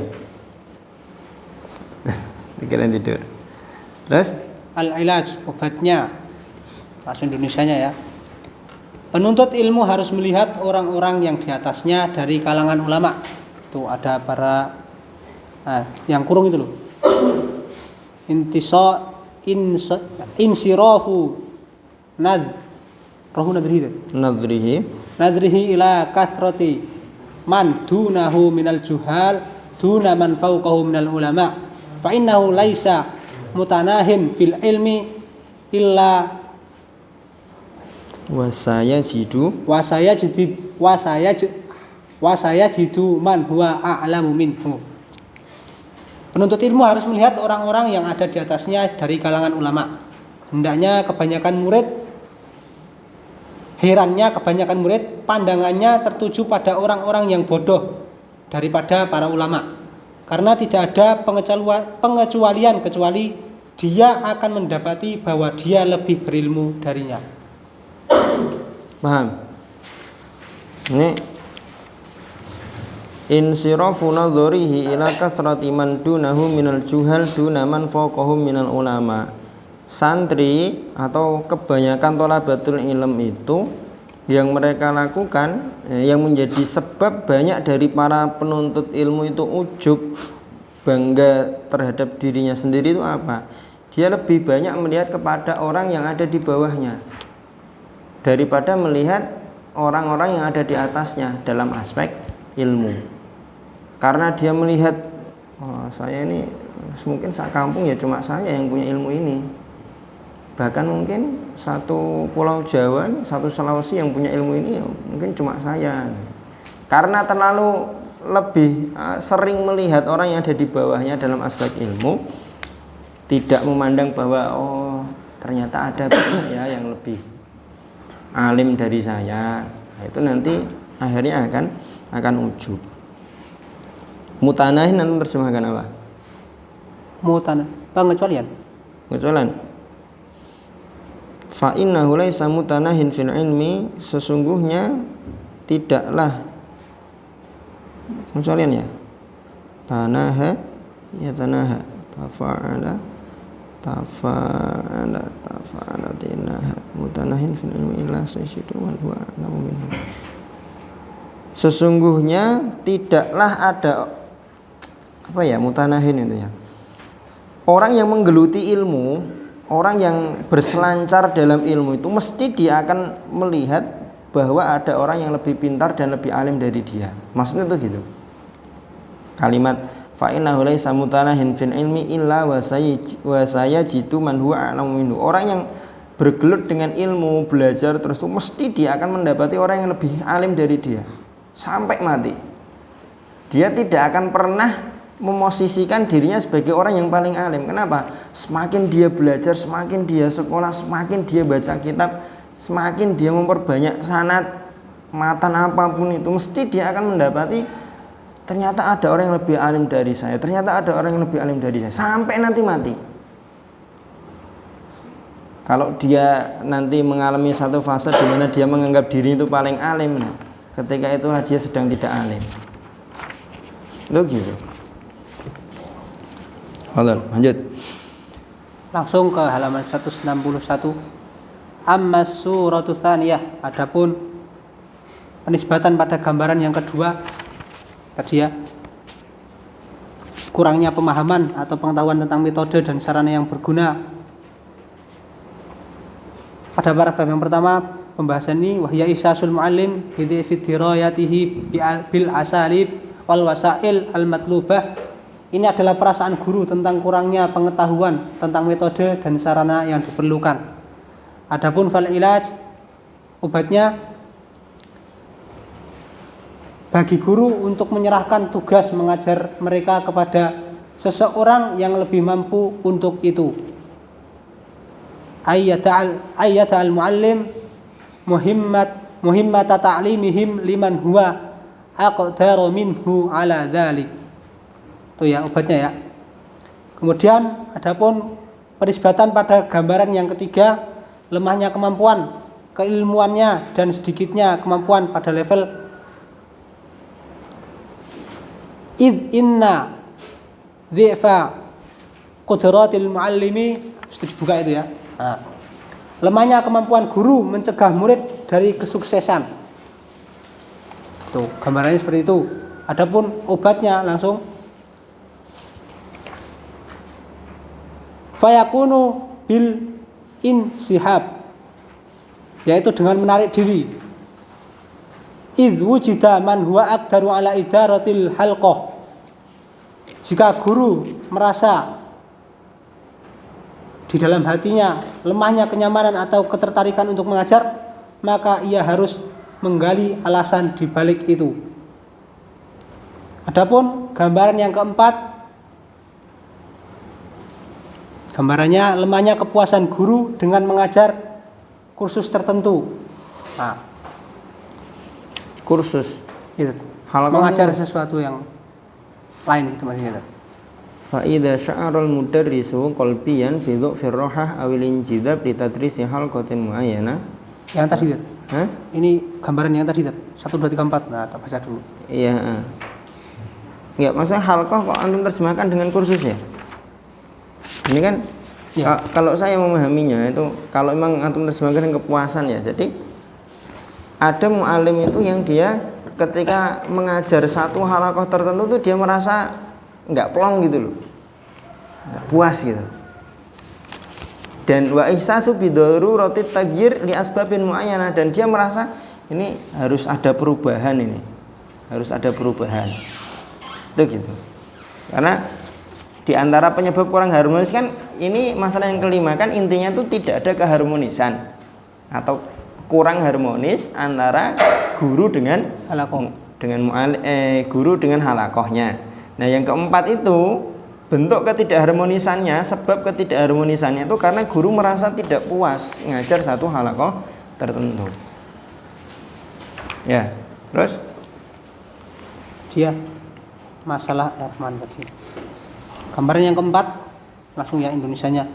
pikiran tidur. Terus Al-ilaj, obatnya bahasa Indonesianya ya. Penuntut ilmu harus melihat orang-orang yang di atasnya dari kalangan ulama. Tuh ada para yang kurung itu loh. Insirafu nadrihi ila kathrati man dunahu minal juhal duna man fawqahu minal ulama fa innahu laisa mutanahin fil ilmi illa wasaya jidu man huwa a'lamu minhu. Penuntut ilmu harus melihat orang-orang yang ada di atasnya dari kalangan ulama. Herannya kebanyakan murid pandangannya tertuju pada orang-orang yang bodoh daripada para ulama. Karena tidak ada pengecualian kecuali dia akan mendapati bahwa dia lebih berilmu darinya. Paham? Ini insirafu nadharihi ila kathrati man dunahu minal juhal duna man fawqahu minal ulama. Santri atau kebanyakan thalabatul ilm itu yang mereka lakukan, yang menjadi sebab banyak dari para penuntut ilmu itu ujub, bangga terhadap dirinya sendiri itu apa? Dia lebih banyak melihat kepada orang yang ada di bawahnya daripada melihat orang-orang yang ada di atasnya dalam aspek ilmu. Karena dia melihat, oh, saya ini mungkin kampung ya cuma saya yang punya ilmu ini. Bahkan mungkin satu pulau Jawa, satu Sulawesi yang punya ilmu ini ya mungkin cuma saya. Karena terlalu lebih sering melihat orang yang ada di bawahnya dalam aspek ilmu, tidak memandang bahwa oh ternyata ada ya yang lebih alim dari saya. Nah, itu nanti akhirnya akan ujub. Mutanahin nanti terjemahkan apa? Mutanah, pengecualian. Pengecualian. Fa innahu laisa mutanahin fil ilmi, sesungguhnya tidaklah pengecualian ya. Tanaha ya tanaha, tafa'ala tinaha, mutanahin fil ilmi illa sayyidu wa huwa a'lamu minhu. Sesungguhnya tidaklah ada apa ya mutanahin itu ya. Orang yang menggeluti ilmu, orang yang berselancar dalam ilmu itu mesti dia akan melihat bahwa ada orang yang lebih pintar dan lebih alim dari dia. Maksudnya itu gitu. Kalimat fa innahu laisa mutanahin fil ilmi illa wa sayajidu man huwa a'lamu minhu. Orang yang bergelut dengan ilmu, belajar terus itu mesti dia akan mendapati orang yang lebih alim dari dia sampai mati. Dia tidak akan pernah memosisikan dirinya sebagai orang yang paling alim. Kenapa? Semakin dia belajar, semakin dia sekolah, semakin dia baca kitab, semakin dia memperbanyak sanad, matan apapun itu, mesti dia akan mendapati ternyata ada orang yang lebih alim dari saya, ternyata ada orang yang lebih alim dari saya, sampai nanti mati. Kalau dia nanti mengalami satu fase di mana dia menganggap diri itu paling alim, ketika itulah dia sedang tidak alim. Itu gitu. Lanjut. Langsung ke halaman 161. Amma suratu tsaniyah, adapun penisbatan pada gambaran yang kedua tadi ya, kurangnya pemahaman atau pengetahuan tentang metode dan sarana yang berguna. Pada paragraf yang pertama pembahasan ini wahya isasul muallim bi dirayatihi bil asalib wal wasail al matlubah. Ini adalah perasaan guru tentang kurangnya pengetahuan tentang metode dan sarana yang diperlukan. Adapun fal ilaj, obatnya bagi guru untuk menyerahkan tugas mengajar mereka kepada seseorang yang lebih mampu untuk itu. Ayyata'al muallim muhimmata ta'limihim liman huwa aqdaru minhu ala dzalik. Itu ya obatnya ya. Kemudian adapun penisbatan pada gambaran yang ketiga, lemahnya kemampuan keilmuannya dan sedikitnya kemampuan pada level inna dhi'fa qudratil muallimi, sudah dibuka itu ya. Nah, lemahnya kemampuan guru mencegah murid dari kesuksesan. Tuh, gambarannya seperti itu. Adapun obatnya langsung fayakunu bil insihab, yaitu dengan menarik diri. Idz wujida man huwa aqdaru ala idaratil halqah. Jika guru merasa di dalam hatinya lemahnya kenyamanan atau ketertarikan untuk mengajar, maka ia harus menggali alasan di balik itu. Adapun gambaran yang keempat, gambarannya lemahnya kepuasan guru dengan mengajar kursus tertentu. Nah, kursus itu mengajar sesuatu yang lain itu maksudnya. Fa idza sya'aral mudarrisu qalbiyan bi dhu'fir rahah awil injidab li tadrisi halqatin muayyana. Yang tadi itu. Hah? Ini gambaran yang tadi itu. 1 2 3 4. Nah, tak baca dulu. Iya. Enggak, maksudnya halqah kok antum terjemahkan dengan kursus ya? Ini kan ya. Kalau saya memahaminya itu kalau memang antum terjemahkan dengan kepuasan ya. Jadi ada mu'alim itu yang dia ketika mengajar satu halaqah tertentu itu dia merasa enggak plong gitu loh. Enggak puas gitu. Dan wa ihsasu bi darurati taghyir li asbabin muayyanah, dan dia merasa ini harus ada perubahan ini. Harus ada perubahan. Itu gitu. Karena di antara penyebab kurang harmonis kan ini masalah yang kelima kan intinya itu tidak ada keharmonisan atau kurang harmonis antara guru dengan Halakoh. Guru dengan halakohnya. Nah, yang keempat itu bentuk ketidakharmonisannya, sebab ketidakharmonisannya itu karena guru merasa tidak puas ngajar satu halakoh tertentu. Ya, terus Dia masalah Erman tadi. Gambaran yang keempat langsung ya Indonesianya.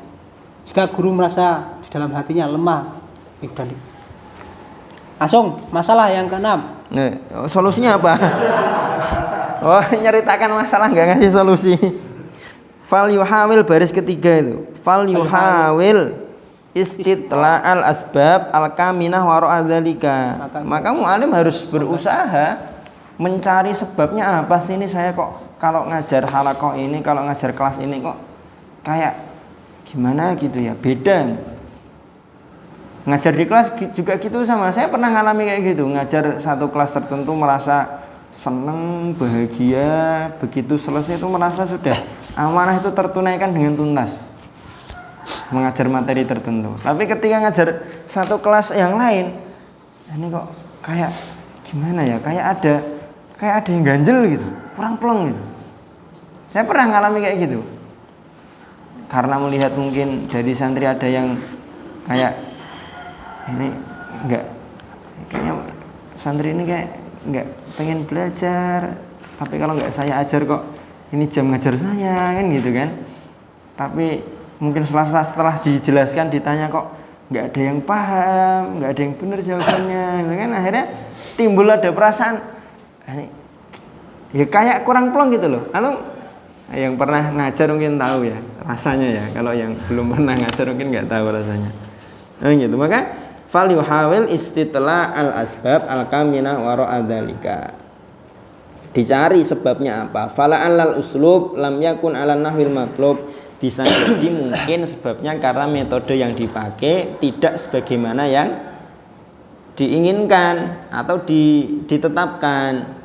Jika guru merasa di dalam hatinya lemah, udah langsung masalah yang keenam. nah, solusinya apa? Oh, nyeritakan masalah nggak ngasih solusi. Fal yuhawil baris ketiga itu. Fal yuhawil istitla'al asbab al-kaminah wara'a dzalika. Maka mu'alim harus berusaha mencari sebabnya apa sih ini saya kok kalau ngajar halakoh ini, kalau ngajar kelas ini kok kayak gimana gitu ya, beda. Ngajar di kelas juga gitu sama. Saya pernah ngalami kayak gitu, ngajar satu kelas tertentu merasa seneng, bahagia, begitu selesai itu merasa sudah amanah itu tertunaikan dengan tuntas. Mengajar materi tertentu. Tapi ketika ngajar satu kelas yang lain, ini kok kayak gimana ya? Kayak ada yang ganjel gitu, kurang plong gitu. Saya pernah ngalami kayak gitu. Karena melihat mungkin dari santri ada yang kayak ini kayaknya santri ini kayak nggak pengen belajar, tapi kalau nggak saya ajar kok ini jam ngajar saya kan gitu kan. Tapi mungkin setelah dijelaskan ditanya kok nggak ada yang paham, nggak ada yang benar jawabannya gitu kan. Akhirnya timbul ada perasaan ini ya kayak kurang plong gitu loh. Atau yang pernah ngajar mungkin tahu ya rasanya ya, kalau yang belum pernah ngajar mungkin nggak tahu rasanya. Nah gitu, maka fal yuhawil istitla al asbab al kamina wara'a dzalika. Dicari sebabnya apa? Fala alal uslub lam yakun ala nahwil matlub. Bisa jadi mungkin sebabnya karena metode yang dipakai tidak sebagaimana yang diinginkan atau ditetapkan.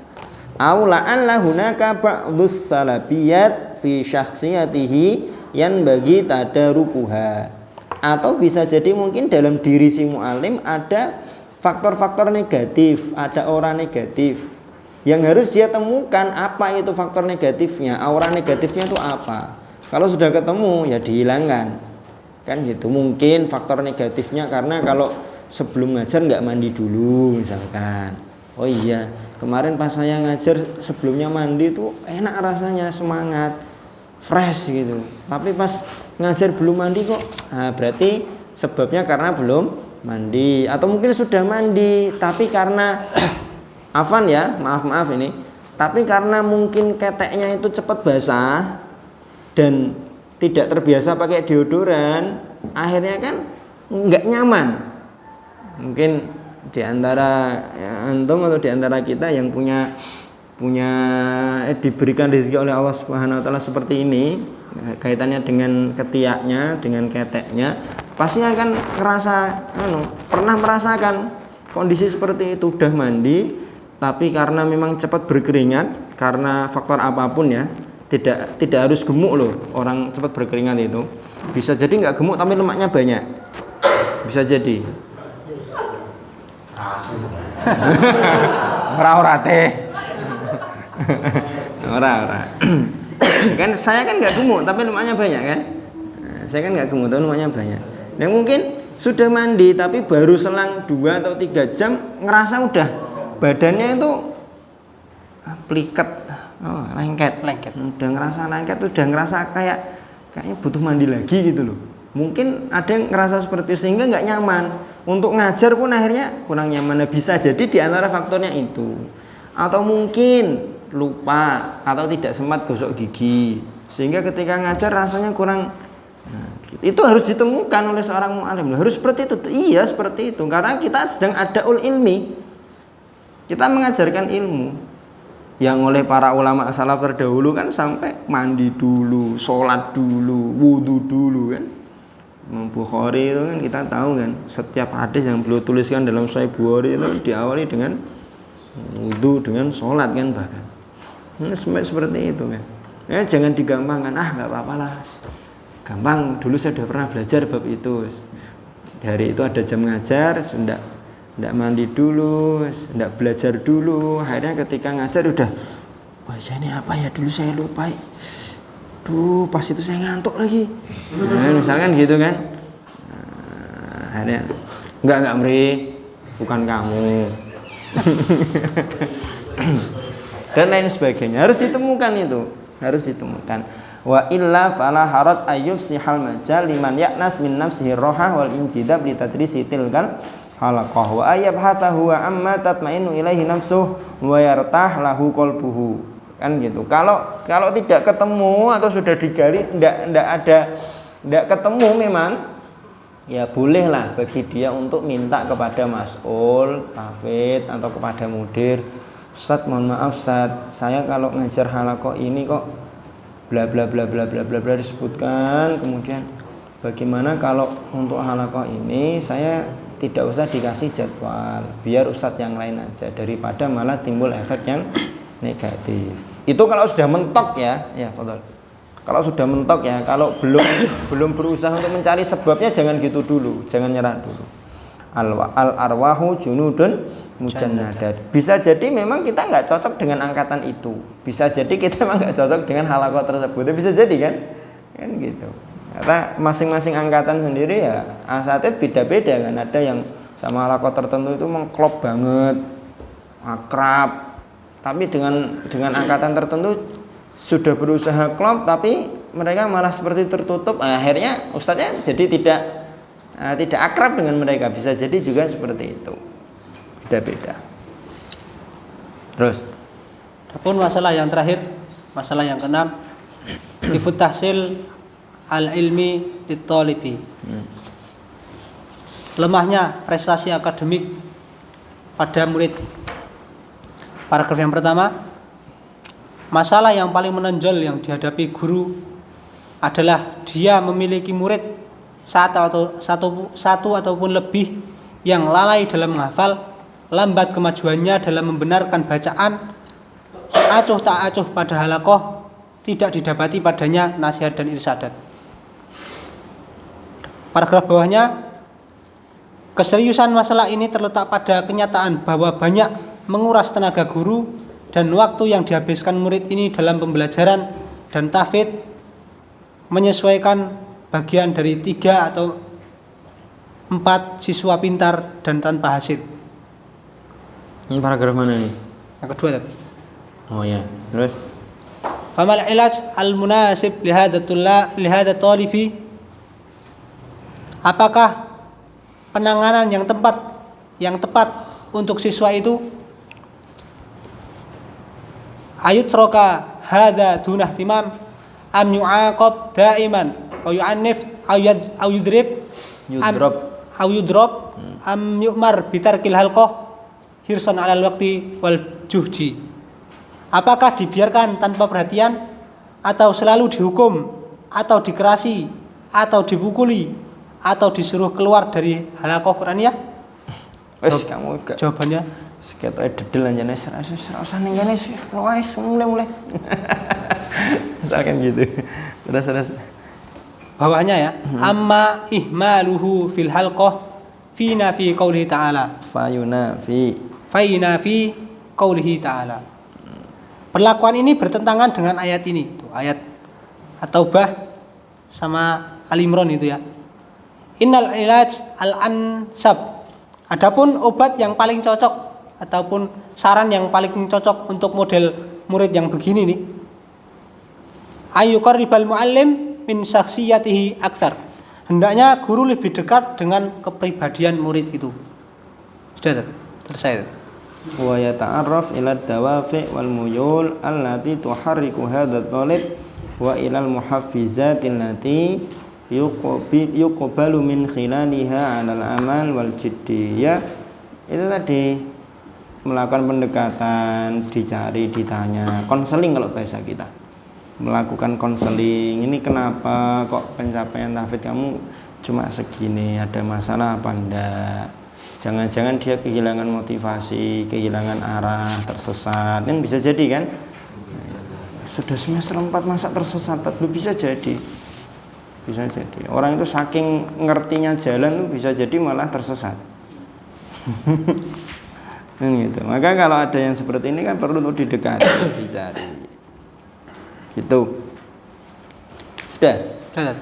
Aula alla hunaka ba'dus salabiyat fi syakhsiyatihi yang bagi tadarukuha. Atau bisa jadi mungkin dalam diri si mu'alim ada faktor-faktor negatif, ada aura negatif yang harus dia temukan apa itu faktor negatifnya, aura negatifnya itu apa. Kalau sudah ketemu ya dihilangkan, kan gitu. Mungkin faktor negatifnya karena kalau sebelum ngajar nggak mandi dulu misalkan. Oh iya, kemarin pas saya ngajar sebelumnya mandi tuh enak rasanya, semangat, fresh gitu. Tapi pas ngajar belum mandi kok, nah, berarti sebabnya karena belum mandi. Atau mungkin sudah mandi tapi karena afan ya, maaf ini, tapi karena mungkin keteknya itu cepat basah dan tidak terbiasa pakai deodoran, akhirnya kan nggak nyaman. Mungkin di antara ya, antum atau di antara kita yang punya diberikan rezeki oleh Allah Subhanahu wa taala seperti ini, kaitannya dengan ketiaknya, dengan keteknya, pasti akan pernah merasakan kondisi seperti itu, udah mandi tapi karena memang cepat berkeringat karena faktor apapun ya, tidak harus gemuk loh orang cepat berkeringat itu, bisa jadi nggak gemuk tapi lemaknya banyak, bisa jadi. Ora teh. Ora. Kan saya kan nggak gemuk tapi lemaknya banyak kan. Nah, saya kan nggak gemuk tapi lemaknya banyak. Yang mungkin sudah mandi tapi baru selang 2 atau 3 jam ngerasa udah badannya itu pliket, lengket. Udah ngerasa lengket, udah ngerasa kayaknya butuh mandi lagi gitu loh. Mungkin ada yang ngerasa seperti itu sehingga nggak nyaman. Untuk ngajar pun akhirnya kurang nyaman. Bisa jadi di antara faktornya itu. Atau mungkin lupa atau tidak sempat gosok gigi sehingga ketika ngajar rasanya kurang. Nah, itu harus ditemukan oleh seorang mu'alim. Harus seperti itu. Iya seperti itu. Karena kita sedang adaul ilmi. Kita mengajarkan ilmu yang oleh para ulama salaf terdahulu kan sampai mandi dulu, sholat dulu, wudhu dulu kan. Imam Bukhari itu kan kita tahu kan, setiap hadis yang beliau tuliskan dalam Sahih Bukhari itu diawali dengan wudu, dengan sholat kan bahkan. Seperti itu kan. Ya jangan digampangkan, nggak apa-apa lah. Gampang, dulu saya sudah pernah belajar bab itu. Hari itu ada jam ngajar, tidak mandi dulu, tidak belajar dulu. Akhirnya ketika ngajar udah, bahasa ini apa ya dulu saya lupa. Duh, pas itu saya ngantuk lagi. Nah, misalkan gitu kan. Akhirnya enggak Mri, bukan kamu. Dan lain sebagainya. Harus ditemukan itu, harus ditemukan. Wa illa fala harat ayyusihal majal liman ya'nas min nafsihi rohah wal injidab li tadrisi tilkal halaqah wa ayyabhathahu wa amma tatmainu ilaihi nafsuh wa yartah lahu qalbuhu. Kan gitu. Kalau tidak ketemu atau sudah digali tidak ketemu memang ya bolehlah bagi dia untuk minta kepada mas'ul, hafid atau kepada mudir, Ustaz mohon maaf Ustaz, saya kalau ngajar halaqah ini kok bla bla bla bla bla bla bla disebutkan, kemudian bagaimana kalau untuk halaqah ini saya tidak usah dikasih jadwal, biar Ustaz yang lain aja daripada malah timbul efek yang negatif. Itu kalau sudah mentok ya, betul. Kalau sudah mentok ya, kalau belum berusaha untuk mencari sebabnya jangan gitu dulu, jangan nyerah dulu. Al arwahu junudun mujannadat. Bisa jadi memang kita nggak cocok dengan angkatan itu. Bisa jadi kita memang nggak cocok dengan halaqah tersebut. Bisa jadi kan gitu. Karena masing-masing angkatan sendiri ya asatid beda-beda kan. Ada yang sama halaqah tertentu itu mengklop banget, akrab. Tapi dengan angkatan tertentu sudah berusaha klop, tapi mereka malah seperti tertutup. Akhirnya ustadznya jadi tidak akrab dengan mereka. Bisa jadi juga seperti itu. Beda-beda. Terus. Adapun masalah yang terakhir, masalah yang keenam, tifut tahsil al-ilmi lit-talibi. Lemahnya prestasi akademik pada murid. Paragraf yang pertama, masalah yang paling menonjol yang dihadapi guru adalah dia memiliki murid satu ataupun lebih yang lalai dalam menghafal, lambat kemajuannya dalam membenarkan bacaan, acuh tak acuh pada halaqah, tidak didapati padanya nasihat dan irsyadat. Paragraf bawahnya, keseriusan masalah ini terletak pada kenyataan bahwa banyak menguras tenaga guru dan waktu yang dihabiskan murid ini dalam pembelajaran dan tahfidz, menyesuaikan bagian dari 3 atau 4 siswa pintar dan tanpa hasil. Ini paragraf mana nih? Yang kedua tadi. Oh ya, terus Famal ilaj al-munasib lihada talibi, apakah penanganan yang tepat untuk siswa itu? Ayut roka hada dunah timam am yu'aqab daiman aw yu'annif aw yudrib am yu'mar bitarkil halqah hirsan alal waqti wal juhdi. Apakah dibiarkan tanpa perhatian, atau selalu dihukum, atau dikerasi, atau dipukuli, atau disuruh keluar dari halaqah Qur'aniyah? Jawabannya sekitar dedel aja nih, serasa nih gini sih, mulai. Misalkan gitu. Terus. Bawahnya ya, amma ihmaluhu fil halqah fina fi qaulihi ta'ala. Fayna fi qaulihi ta'ala. Perlakuan ini bertentangan dengan ayat ini. Tuh, ayat At-Taubah sama Al-Imran itu ya. Innal ilaj al-ansab. Adapun obat yang paling cocok ataupun saran yang paling cocok untuk model murid yang begini nih, ayyuqarribal muallim min syakhsiyatihi aktsar. Hendaknya guru lebih dekat dengan kepribadian murid itu. Sudah selesai. Wa yata'arraf ila dawafi' wal muyul allati tuharriku hadha talib wa ila al muhaffizati allati yuqbalu min khilaliha 'ala al amal wal jiddiyah. Itu tadi melakukan pendekatan, dicari, ditanya, konseling kalau bahasa kita. Melakukan konseling, ini kenapa kok pencapaian tahfidz kamu cuma segini, ada masalah apa enggak. Jangan-jangan dia kehilangan motivasi, kehilangan arah, tersesat, kan bisa jadi kan. Sudah semester 4 masa tersesat, belum bisa jadi. Bisa jadi. Orang itu saking ngertinya jalan tuh bisa jadi malah tersesat. Gitu. Maka kalau ada yang seperti ini kan perlu untuk didekati, dicari. Gitu. Sudah? Sudah.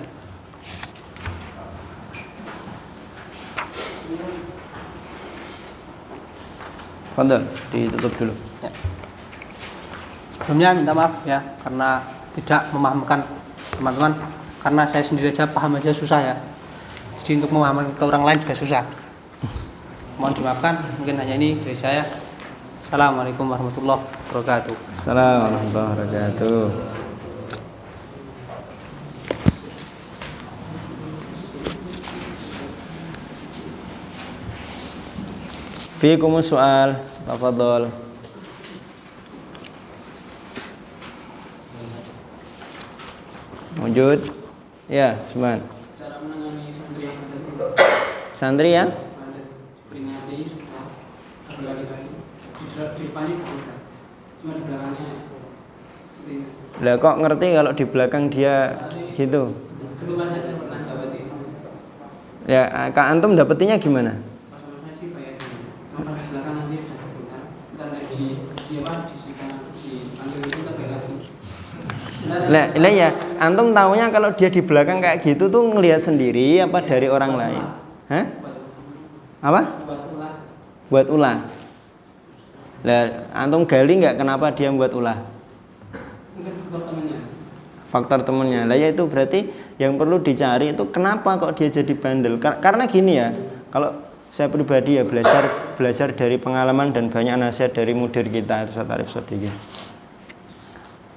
Fadhal, ditutup dulu. Ya. Sebelumnya minta maaf ya karena tidak memahamkan teman-teman, karena saya sendiri aja paham aja susah ya. Jadi untuk memahamkan ke orang lain juga susah. Mohon dimaafkan, mungkin hanya ini dari saya. Assalamualaikum warahmatullahi wabarakatuh. Assalamualaikum warahmatullahi wabarakatuh. Fiikumus soal, tafadhol. Wujud. Ya, Usman. Santri ya? Lah kok ngerti kalau di belakang dia gitu? Ya, Kak Antum dapetinnya gimana? Lah ya, Antum taunya kalau dia di belakang kayak gitu tuh ngelihat sendiri apa dari orang lain? Hah? Apa? Buat ulah. Lah, Antum gali nggak kenapa dia buat ulah? Faktor temennya. Lah ya itu berarti yang perlu dicari itu kenapa kok dia jadi bandel. Karena gini ya, kalau saya pribadi ya belajar dari pengalaman dan banyak nasihat dari mudir kita Ustaz Arif Sodikin.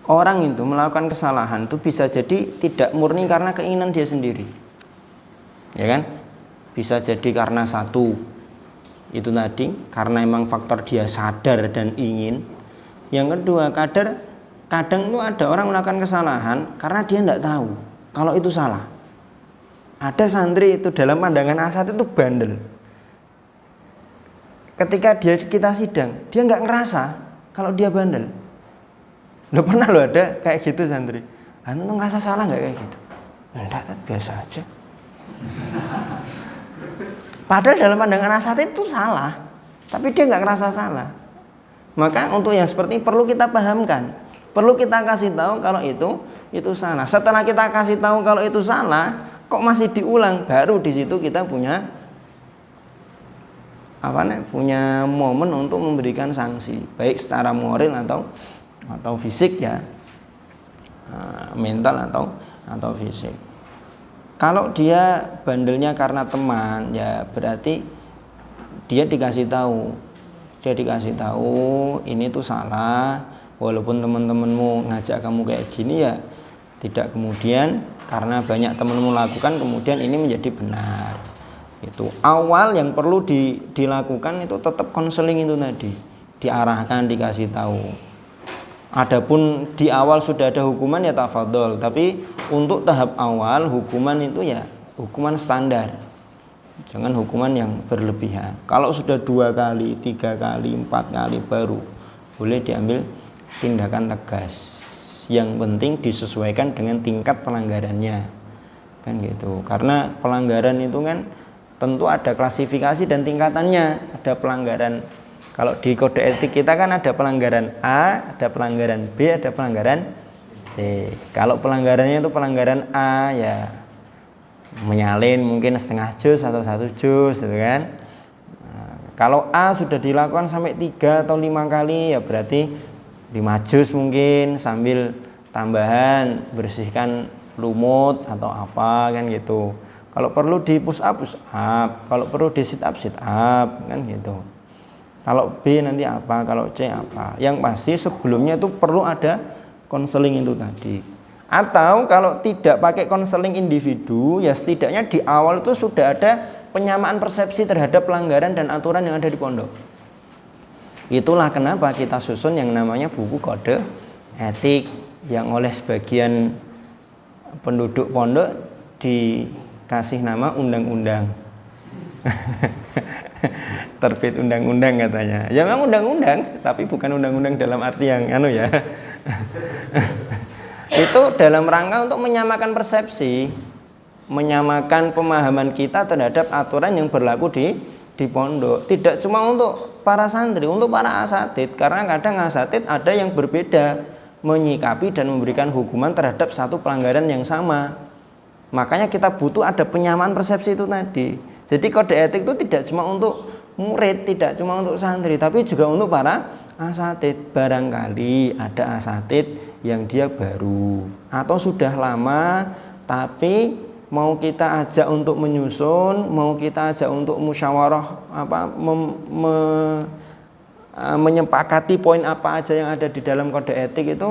Orang itu melakukan kesalahan itu bisa jadi tidak murni karena keinginan dia sendiri, ya kan? Bisa jadi karena satu itu tadi, karena emang faktor dia sadar dan ingin. Yang kedua, kadang itu ada orang melakukan kesalahan karena dia tidak tahu kalau itu salah. Ada santri itu dalam pandangan Asad itu bandel. Ketika kita sidang, dia nggak ngerasa kalau dia bandel. Lo pernah lo ada kayak gitu santri? Anu ngerasa salah nggak kayak gitu? Enggak, biasa aja. Padahal dalam pandangan Asad itu salah, tapi dia nggak ngerasa salah. Maka untuk yang seperti ini perlu kita pahamkan, perlu kita kasih tahu kalau itu salah. Setelah kita kasih tahu kalau itu salah, kok masih diulang? Baru di situ kita punya punya momen untuk memberikan sanksi, baik secara moral atau fisik ya, mental atau fisik. Kalau dia bandelnya karena teman, ya berarti dia dikasih tahu ini tuh salah. Walaupun teman-temanmu ngajak kamu kayak gini ya, tidak kemudian karena banyak temanmu lakukan kemudian ini menjadi benar. Itu awal yang perlu dilakukan itu tetap konseling itu tadi, diarahkan, dikasih tahu. Adapun di awal sudah ada hukuman ya tafadhol, tapi untuk tahap awal hukuman itu ya hukuman standar, jangan hukuman yang berlebihan. Kalau sudah 2 kali, 3 kali, 4 kali baru boleh diambil tindakan tegas. Yang penting disesuaikan dengan tingkat pelanggarannya, kan gitu. Karena pelanggaran itu kan tentu ada klasifikasi dan tingkatannya. Ada pelanggaran, kalau di kode etik kita kan ada pelanggaran A, ada pelanggaran B, ada pelanggaran C. Kalau pelanggarannya itu pelanggaran A ya menyalin mungkin setengah juz atau 1 juz gitu kan. Nah, kalau A sudah dilakukan sampai 3 atau 5 kali ya berarti 5 juz mungkin sambil tambahan bersihkan lumut atau apa kan gitu. Kalau perlu di push up, kalau perlu di sit up kan gitu. Kalau B nanti apa, kalau C apa. Yang pasti sebelumnya itu perlu ada konseling itu tadi. Atau kalau tidak pakai konseling individu, ya setidaknya di awal itu sudah ada penyamaan persepsi terhadap pelanggaran dan aturan yang ada di pondok. Itulah kenapa kita susun yang namanya buku kode etik yang oleh sebagian penduduk pondok kasih nama undang-undang. Terbit undang-undang katanya. Ya memang undang-undang, tapi bukan undang-undang dalam arti yang ya. Itu dalam rangka untuk menyamakan persepsi, menyamakan pemahaman kita terhadap aturan yang berlaku di pondok. Tidak cuma untuk para santri, untuk para asatid. Karena kadang asatid ada yang berbeda menyikapi dan memberikan hukuman terhadap satu pelanggaran yang sama. Makanya kita butuh ada penyamaan persepsi itu tadi. Jadi kode etik itu tidak cuma untuk murid, tidak cuma untuk santri, tapi juga untuk para asatid. Barangkali ada asatid yang dia baru atau sudah lama, tapi mau kita ajak untuk menyusun, mau kita ajak untuk musyawarah menyepakati poin apa aja yang ada di dalam kode etik itu,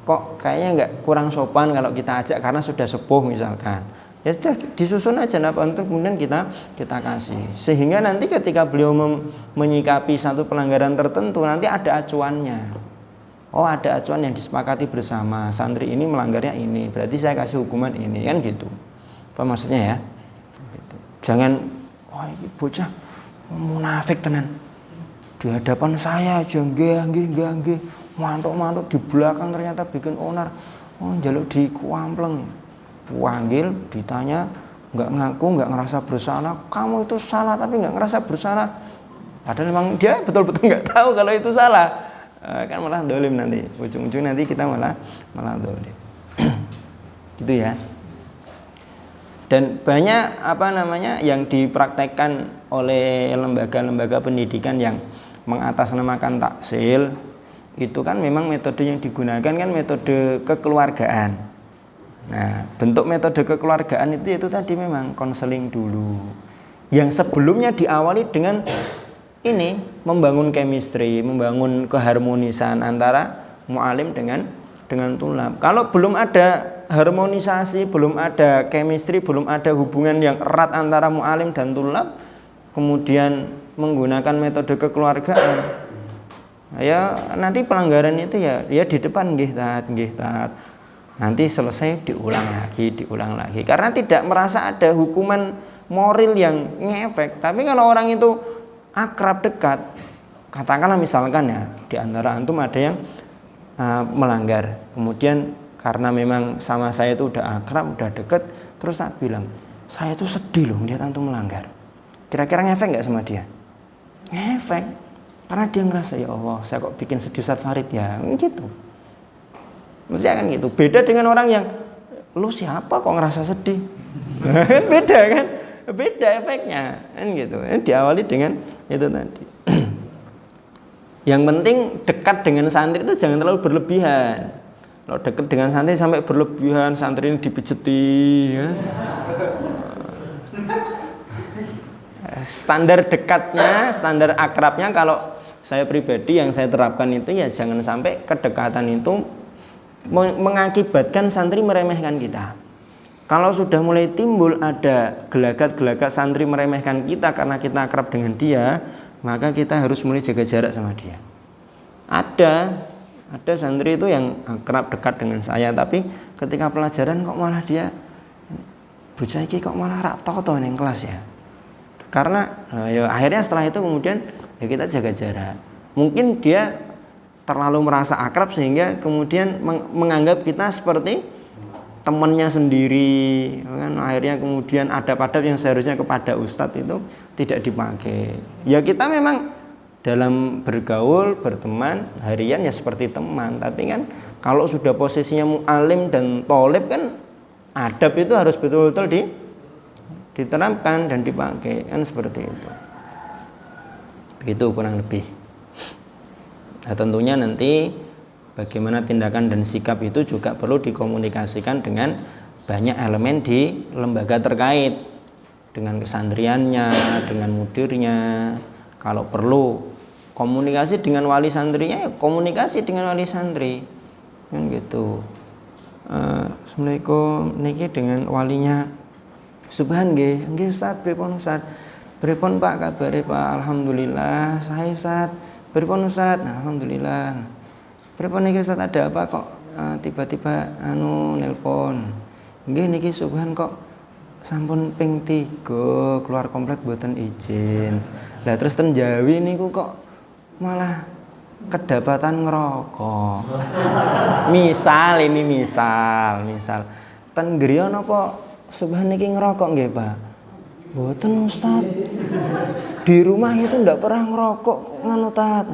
kok kayaknya nggak, kurang sopan kalau kita ajak karena sudah sepuh misalkan. Ya sudah disusun aja untuk kemudian kita kasih, sehingga nanti ketika beliau menyikapi satu pelanggaran tertentu nanti ada acuannya. Oh, ada acuan yang disepakati bersama, santri ini melanggarnya ini, berarti saya kasih hukuman ini, kan gitu. Apa maksudnya ya? Gitu. Jangan, wah ini bocah munafik tenan. Di hadapan saya aja nggih, mantuk-mantuk, di belakang ternyata bikin onar. Oh, njaluk dikuampleng. Panggil, ditanya, nggak ngaku, nggak ngerasa bersalah. Kamu itu salah tapi nggak ngerasa bersalah. Padahal memang dia betul-betul nggak tahu kalau itu salah. Kan malah dolim nanti. Ujung-ujung nanti kita malah dolim. Gitu ya. Dan banyak yang dipraktekkan oleh lembaga-lembaga pendidikan yang mengatasnamakan taksil, itu kan memang metode yang digunakan kan metode kekeluargaan. Nah, bentuk metode kekeluargaan itu tadi memang konseling dulu. Yang sebelumnya diawali dengan ini, membangun chemistry, membangun keharmonisan antara mu'alim dengan tulab. Kalau belum ada harmonisasi, belum ada chemistry, belum ada hubungan yang erat antara mu'alim dan tulab, kemudian menggunakan metode kekeluargaan, ya nanti pelanggaran itu ya di depan nggih tat. Nanti selesai diulang lagi karena tidak merasa ada hukuman moral yang ngefek. Tapi kalau orang itu akrab dekat, katakanlah misalkan ya di antara antum ada yang melanggar, kemudian karena memang sama saya itu udah akrab, udah deket, terus tak bilang, saya tuh sedih loh lihat antum melanggar. Kira-kira ngefek nggak sama dia? Ngefek, karena dia ngerasa ya Allah, saya kok bikin sedih Ustaz Farid ya, gitu. Mestinya kan gitu. Beda dengan orang yang, lu siapa kok ngerasa sedih? Beda kan? Beda efeknya, kan gitu. Diawali dengan itu tadi. Yang penting dekat dengan santri itu jangan terlalu berlebihan. Kalau dekat dengan santri sampai berlebihan, santri ini dipijeti, ya. Standar dekatnya, standar akrabnya kalau saya pribadi yang saya terapkan itu ya jangan sampai kedekatan itu mengakibatkan santri meremehkan kita. Kalau sudah mulai timbul ada gelagat-gelagat santri meremehkan kita karena kita akrab dengan dia, maka kita harus mulai jaga jarak sama dia. Ada santri itu yang akrab dekat dengan saya, tapi ketika pelajaran kok malah dia bocah iki kok malah rak toto ning kelas ya. Karena ya akhirnya setelah itu kemudian ya kita jaga jarak. Mungkin dia terlalu merasa akrab sehingga kemudian menganggap kita seperti temannya sendiri, kan akhirnya kemudian adab-adab yang seharusnya kepada ustadz itu tidak dipakai. Ya kita memang dalam bergaul, berteman harian ya seperti teman, tapi kan kalau sudah posisinya mu'alim dan tholib kan adab itu harus betul-betul diterapkan dan dipakai, kan seperti itu. Begitu kurang lebih. Nah, tentunya nanti bagaimana tindakan dan sikap itu juga perlu dikomunikasikan dengan banyak elemen di lembaga terkait, dengan kesantriannya, dengan mudirnya. Kalau perlu komunikasi dengan wali santrinya, ya komunikasi dengan wali santri, kan gitu. Assalamualaikum, niki dengan walinya. Subhan nggih Ustaz, pripun Ustaz? Pripun Pak kabare Pak? Alhamdulillah, saya Ustaz. Pripun Ustaz? Alhamdulillah. Pripun niki Ustaz, ada apa kok tiba-tiba nelpon? Nggih niki Subhan kok sampun ping 3 keluar komplek mboten izin. Lah terus ten Jawi niku kok malah kedapatan ngerokok. Misal ten griya napa Subhan niki ngerokok nggih, Pak? Mboten, Ustaz. Di rumah itu ndak pernah ngerokok nganu Tat.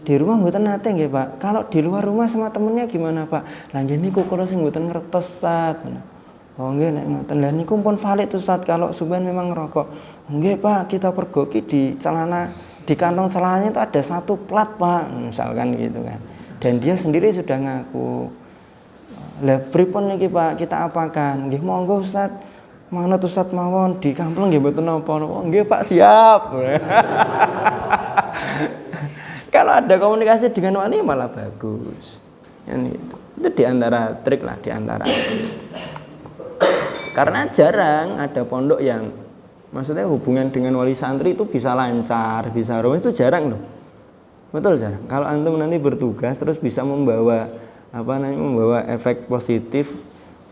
Di rumah mboten nate nggih, Pak. Kalau di luar rumah sama temennya gimana, Pak? Lah nggih niku kula sing mboten ngertos, Ustaz. Oh nggih nek ngoten. Lah niku pun valid Ustaz kalau Subhan memang ngerokok. Nggih, Pak, kita pergoki di kantong celananya itu ada satu plat, Pak, misalkan gitu kan. Dan dia sendiri sudah ngaku. Lah pripun niki, Pak, kita apakan? Nggih monggo Ustaz. Manut Ustaz mawon di kampung nggih mboten napa-napa. Nggih, Pak, siap. Kalau ada komunikasi dengan wali malah bagus. Itu diantara trik lah, diantara. Karena jarang ada pondok yang maksudnya hubungan dengan wali santri itu bisa lancar, bisa rumit, itu jarang loh. Betul jarang. Kalau antum nanti bertugas terus bisa membawa membawa efek positif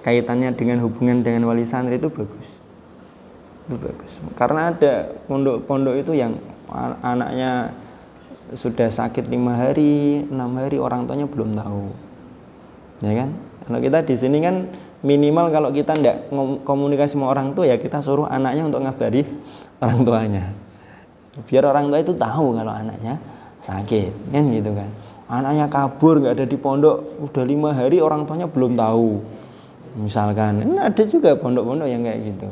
kaitannya dengan hubungan dengan wali santri itu bagus. Itu bagus. Karena ada pondok-pondok itu yang anaknya sudah sakit 5 hari, 6 hari orang tuanya belum tahu. Ya kan? Kalau kita di sini kan minimal kalau kita tidak komunikasi sama orang tua ya kita suruh anaknya untuk ngabari orang tuanya biar orang tua itu tahu kalau anaknya sakit kan gitu kan. Anaknya kabur nggak ada di pondok udah 5 hari orang tuanya belum tahu misalkan. Ada juga pondok-pondok yang kayak gitu.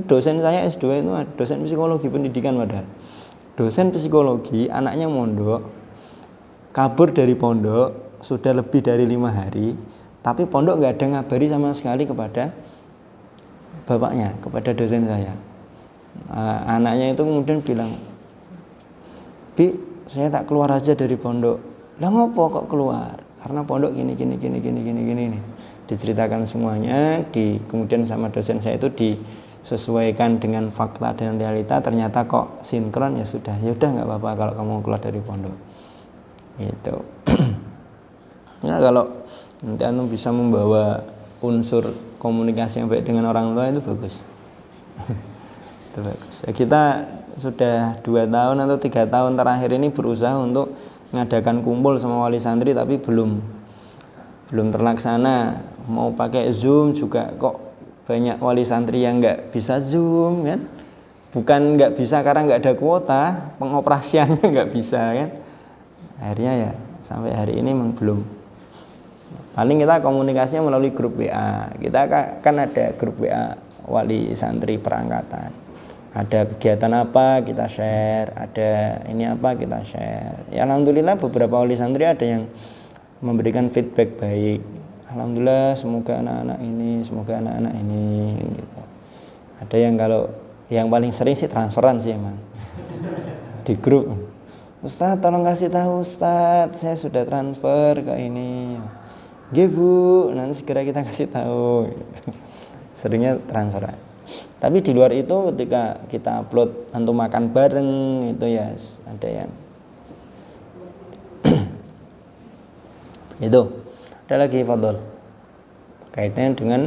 Dosen saya S2 itu dosen psikologi pendidikan, padahal dosen psikologi anaknya mondok kabur dari pondok sudah lebih dari 5 hari. Tapi pondok nggak ada ngabari sama sekali kepada bapaknya, kepada dosen saya. Anaknya itu kemudian bilang, Bi, saya tak keluar aja dari pondok. Lah ngopo kok keluar? Karena pondok gini. Diceritakan semuanya, kemudian sama dosen saya itu disesuaikan dengan fakta dan realita. Ternyata kok sinkron, ya sudah nggak apa-apa kalau kamu keluar dari pondok. Gitu. Nah kalau nanti antum bisa membawa unsur komunikasi yang baik dengan orang tua itu bagus. Itu bagus. Ya, kita sudah 2 tahun atau 3 tahun terakhir ini berusaha untuk mengadakan kumpul sama wali santri tapi belum terlaksana. Mau pakai Zoom juga kok banyak wali santri yang nggak bisa Zoom kan. Bukan nggak bisa karena nggak ada kuota, pengoperasiannya nggak bisa kan. Akhirnya ya sampai hari ini memang belum. Paling kita komunikasinya melalui grup WA. Kita kan ada grup WA wali santri perangkatan. Ada kegiatan apa kita share, ada ini apa kita share. Ya alhamdulillah beberapa wali santri ada yang memberikan feedback baik. Alhamdulillah semoga anak-anak ini gitu. Ada yang kalau yang paling sering sih transferan sih emang. Di grup. Ustaz tolong kasih tahu Ustaz, saya sudah transfer ke ini. Nggih Bu, nanti segera kita kasih tahu. Seringnya transfer. Tapi di luar itu ketika kita upload antum makan bareng itu ya ada yang itu. Ada lagi fadhol. Kaitannya dengan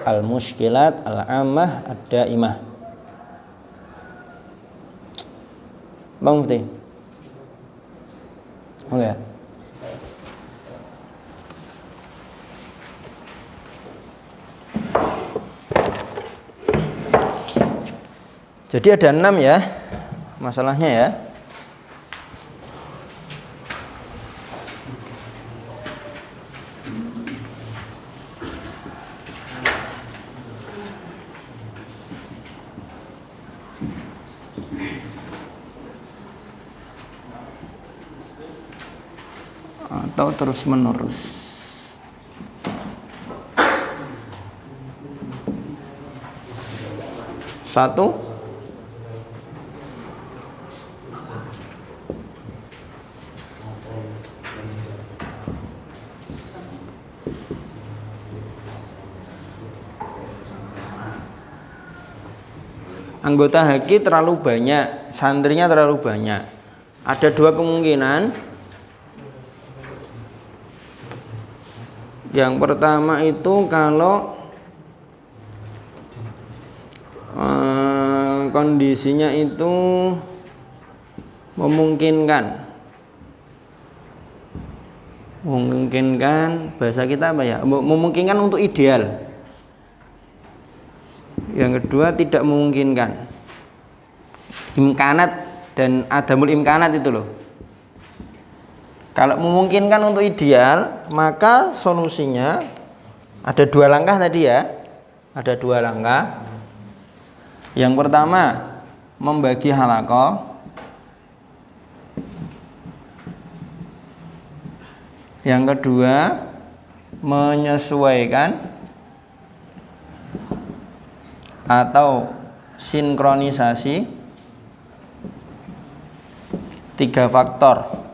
al-mushkilat al-ammah ad-daimah. Bang Mufti. Oke. Jadi ada 6 ya masalahnya ya. Atau terus menerus. Satu, anggota haki terlalu banyak, santrinya terlalu banyak. Ada 2 kemungkinan. Yang pertama itu kalau kondisinya itu memungkinkan bahasa kita apa ya, memungkinkan untuk ideal. Yang kedua tidak memungkinkan, imkanat dan adamul imkanat itu loh. Kalau memungkinkan untuk ideal, maka solusinya ada 2 langkah tadi ya. Ada 2 langkah. Yang pertama, membagi halaqah. Yang kedua, menyesuaikan atau sinkronisasi 3 faktor.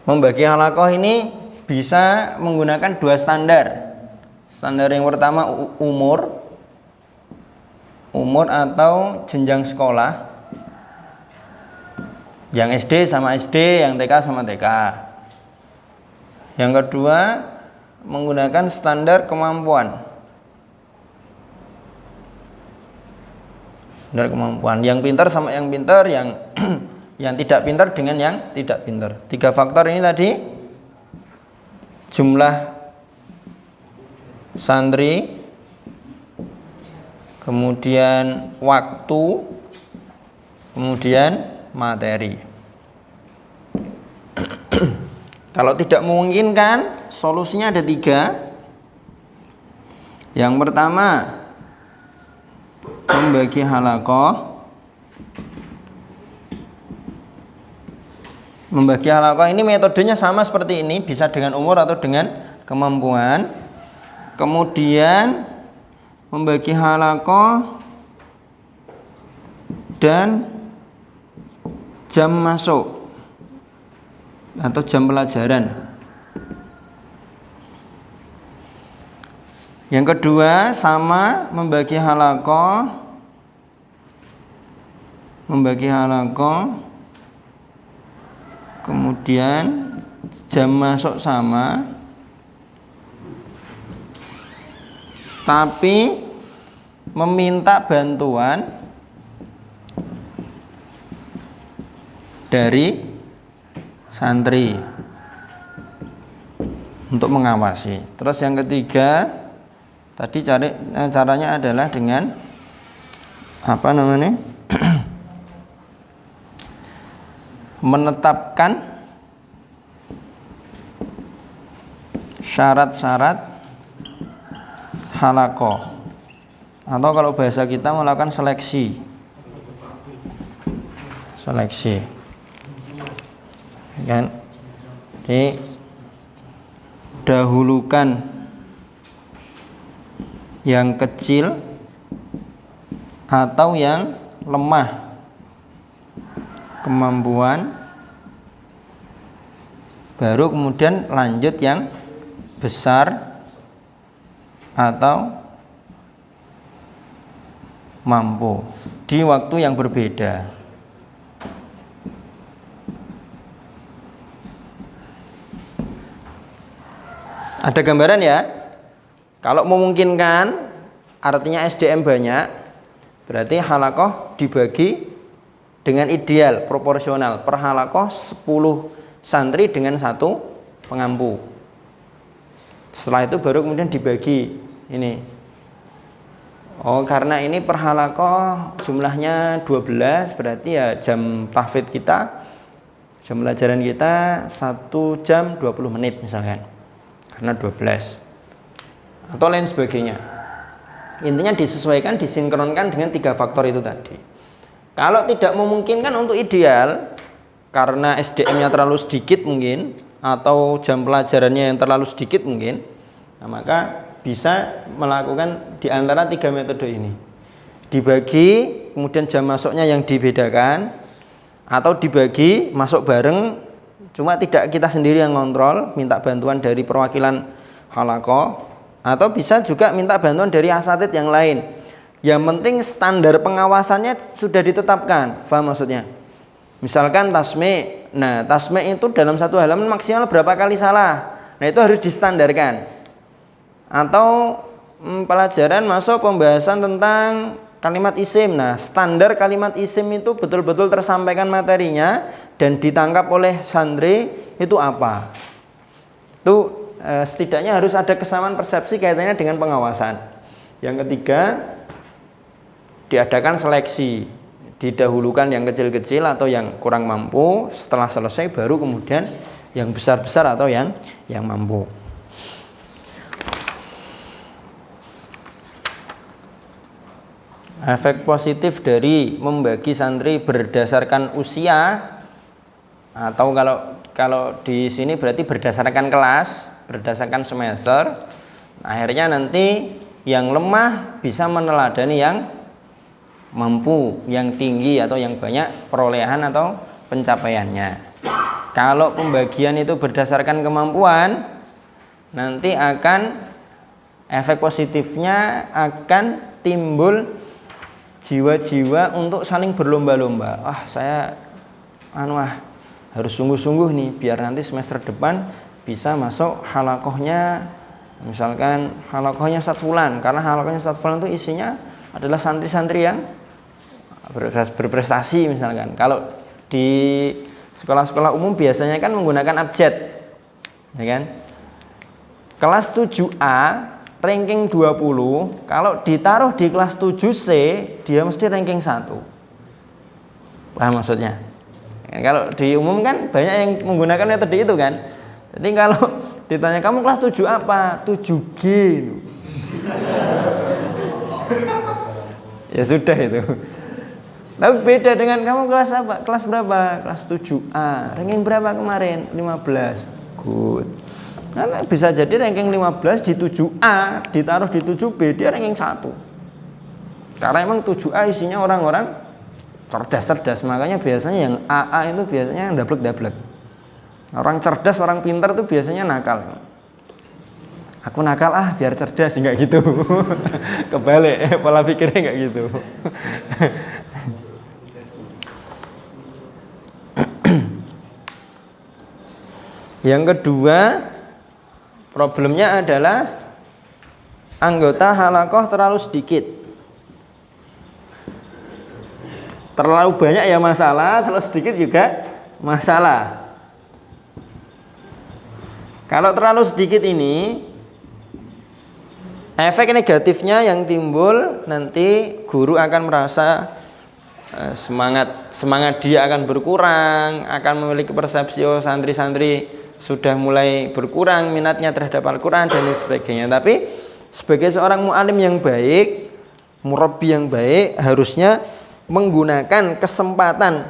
Membagi halaqah ini bisa menggunakan 2 standar. Standar yang pertama umur atau jenjang sekolah. Yang SD sama SD, yang TK sama TK. Yang kedua, menggunakan standar kemampuan. Standar kemampuan. Yang pintar sama yang pintar, yang tidak pintar dengan yang tidak pintar. 3 faktor ini tadi, jumlah santri, kemudian waktu, kemudian materi. Kalau tidak memungkinkan, solusinya ada 3. Yang pertama, membagi halaqah. Membagi halaqah ini metodenya sama seperti ini, bisa dengan umur atau dengan kemampuan. Kemudian membagi halaqah dan jam masuk atau jam pelajaran. Yang kedua sama membagi halaqah kemudian jam masuk sama, tapi meminta bantuan dari santri untuk mengawasi. Terus yang ketiga tadi caranya adalah dengan menetapkan syarat-syarat halaqah, atau kalau bahasa kita melakukan seleksi kan, dahulukan yang kecil atau yang lemah kemampuan, baru kemudian lanjut yang besar atau mampu di waktu yang berbeda. Ada gambaran ya? Kalau memungkinkan, artinya SDM banyak, berarti halaqah dibagi dengan ideal, proporsional. Per halaqah 10 santri dengan 1 pengampu. Setelah itu baru kemudian dibagi ini. Oh, karena ini per halaqah jumlahnya 12, berarti ya jam tahfidz kita, jam pelajaran kita 1 jam 20 menit misalkan. Karena 12. Atau lain sebagainya. Intinya disesuaikan, disinkronkan dengan 3 faktor itu tadi. Kalau tidak memungkinkan untuk ideal, karena SDM-nya terlalu sedikit mungkin, atau jam pelajarannya yang terlalu sedikit mungkin, nah maka bisa melakukan di antara 3 metode ini. Dibagi, kemudian jam masuknya yang dibedakan, atau dibagi masuk bareng, cuma tidak kita sendiri yang ngontrol, minta bantuan dari perwakilan halaqah, atau bisa juga minta bantuan dari asatidz yang lain. Yang penting standar pengawasannya sudah ditetapkan. Paham maksudnya? Misalkan tasmi'. Nah, tasmi' itu dalam 1 halaman maksimal berapa kali salah. Nah, itu harus distandarkan. Atau pelajaran masuk pembahasan tentang kalimat isim. Nah, standar kalimat isim itu betul-betul tersampaikan materinya dan ditangkap oleh santri itu apa? Itu setidaknya harus ada kesamaan persepsi kaitannya dengan pengawasan. Yang ketiga, diadakan seleksi, didahulukan yang kecil-kecil atau yang kurang mampu, setelah selesai baru kemudian yang besar-besar atau yang mampu. Efek positif dari membagi santri berdasarkan usia, atau kalau di sini berarti berdasarkan kelas, berdasarkan semester. Akhirnya nanti yang lemah bisa meneladani yang mampu, yang tinggi atau yang banyak perolehan atau pencapaiannya. Kalau pembagian itu berdasarkan kemampuan, nanti akan efek positifnya akan timbul jiwa-jiwa untuk saling berlomba-lomba. Saya harus sungguh-sungguh nih biar nanti semester depan bisa masuk halakohnya, misalkan halakohnya Ustadz Fulan, karena halakohnya Ustadz Fulan itu isinya adalah santri-santri yang berprestasi misalkan. Kalau di sekolah-sekolah umum biasanya kan menggunakan abjad, ya kan? Kelas 7A ranking 20, kalau ditaruh di kelas 7C dia mesti ranking 1. Paham maksudnya? Kalau di umum kan banyak yang menggunakan metode itu kan. Jadi kalau ditanya kamu kelas 7 apa? 7G. Ya sudah itu. Tapi beda dengan kamu kelas apa? Kelas berapa? Kelas 7A. Ranking berapa kemarin? 15. Good. Karena bisa jadi ranking 15 di 7A ditaruh di 7B dia ranking 1. Karena emang 7A isinya orang-orang cerdas-cerdas, makanya biasanya yang AA itu biasanya yang dablek-dablek. Orang cerdas, orang pintar itu biasanya nakal. Aku nakal biar cerdas, enggak gitu. Kebalik, pola pikirnya enggak gitu. Yang kedua, problemnya adalah anggota halakoh terlalu sedikit. Terlalu banyak ya masalah, terlalu sedikit juga masalah. Kalau terlalu sedikit ini, efek negatifnya yang timbul nanti guru akan merasa semangat dia akan berkurang, akan memiliki persepsi santri-santri sudah mulai berkurang minatnya terhadap Al-Quran dan lain sebagainya. Tapi sebagai seorang mu'alim yang baik, murabbi yang baik, harusnya menggunakan kesempatan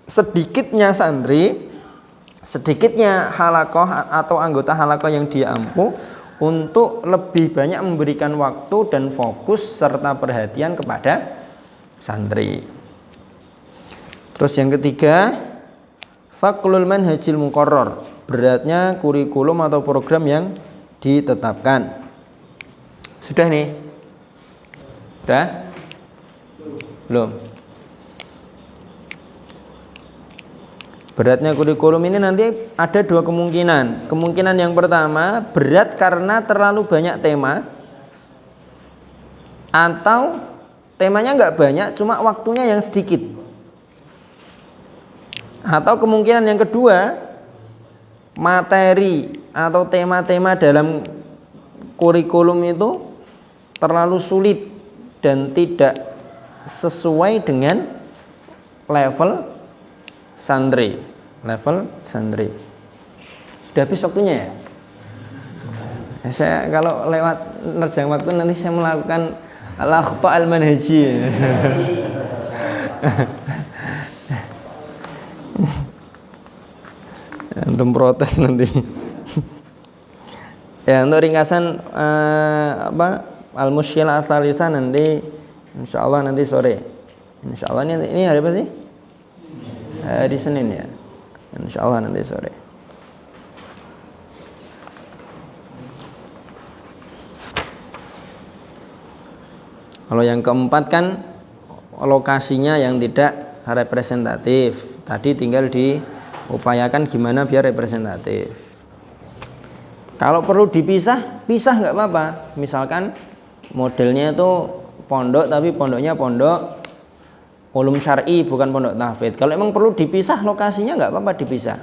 sedikitnya santri, sedikitnya halakoh atau anggota halakoh yang dia ampuh untuk lebih banyak memberikan waktu dan fokus serta perhatian kepada santri. Terus yang ketiga, Faklul manhajil muqarrar, beratnya kurikulum atau program yang ditetapkan. Sudah nih? Sudah? Belum? Beratnya kurikulum ini nanti ada dua kemungkinan. Kemungkinan yang pertama, berat karena terlalu banyak tema, atau temanya nggak banyak, cuma waktunya yang sedikit. Atau kemungkinan yang kedua, materi atau tema-tema dalam kurikulum itu terlalu sulit dan tidak sesuai dengan level santri. Sudah habis waktunya ya? Saya kalau lewat nerjang waktu nanti saya melakukan al-akhta al-manhaji. Antum protes nanti. Ya, untuk ringkasan al-mushkilah ats-tsalitsah nanti insyaallah nanti sore. Insyaallah ini hari apa sih? Hari Senin ya. Insyaallah nanti sore. Kalau yang keempat kan lokasinya yang tidak representatif. Tadi tinggal diupayakan gimana biar representatif. Kalau perlu dipisah, pisah nggak apa-apa. Misalkan modelnya itu pondok tapi pondoknya pondok ulum syar'i bukan pondok tahfidz. Kalau emang perlu dipisah lokasinya nggak apa-apa dipisah.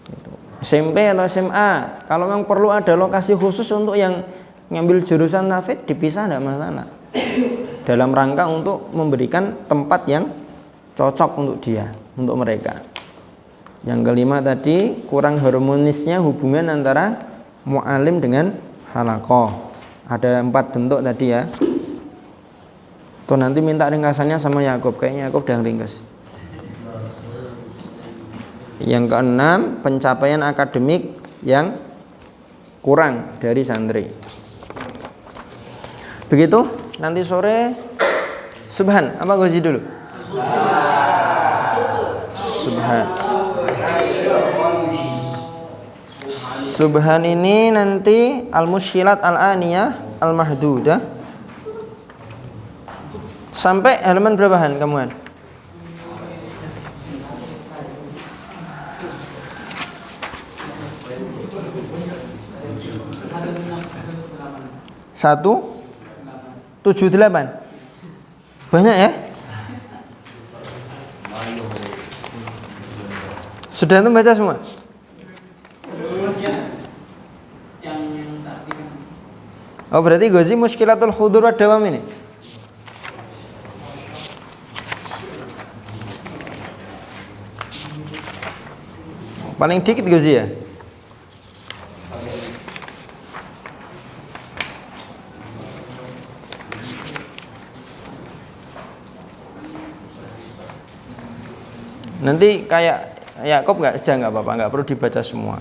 Gitu. SMP atau SMA, kalau memang perlu ada lokasi khusus untuk yang ngambil jurusan tahfidz dipisah nggak masalah. Dalam rangka untuk memberikan tempat yang cocok untuk dia, untuk mereka. Yang kelima tadi kurang harmonisnya hubungan antara mu'alim dengan halaqah. Ada 4 bentuk tadi ya. Tuh nanti minta ringkasannya sama Yakub, kayaknya Yakub udah ringkas. Yang keenam, pencapaian akademik yang kurang dari santri. Begitu, nanti sore subhan, apa gozi dulu? Subhan. Subhan ini nanti al-mushkilat al-aniyah al-mahdudah. Sampai halaman berapahan kamuan? Satu 78. Banyak ya? Sudah itu baca semua? Oh berarti gozi muskilatul hudur wa dawam ini? Paling dikit gozi ya? Nanti kayak Yakub nggak apa-apa, nggak perlu dibaca semua.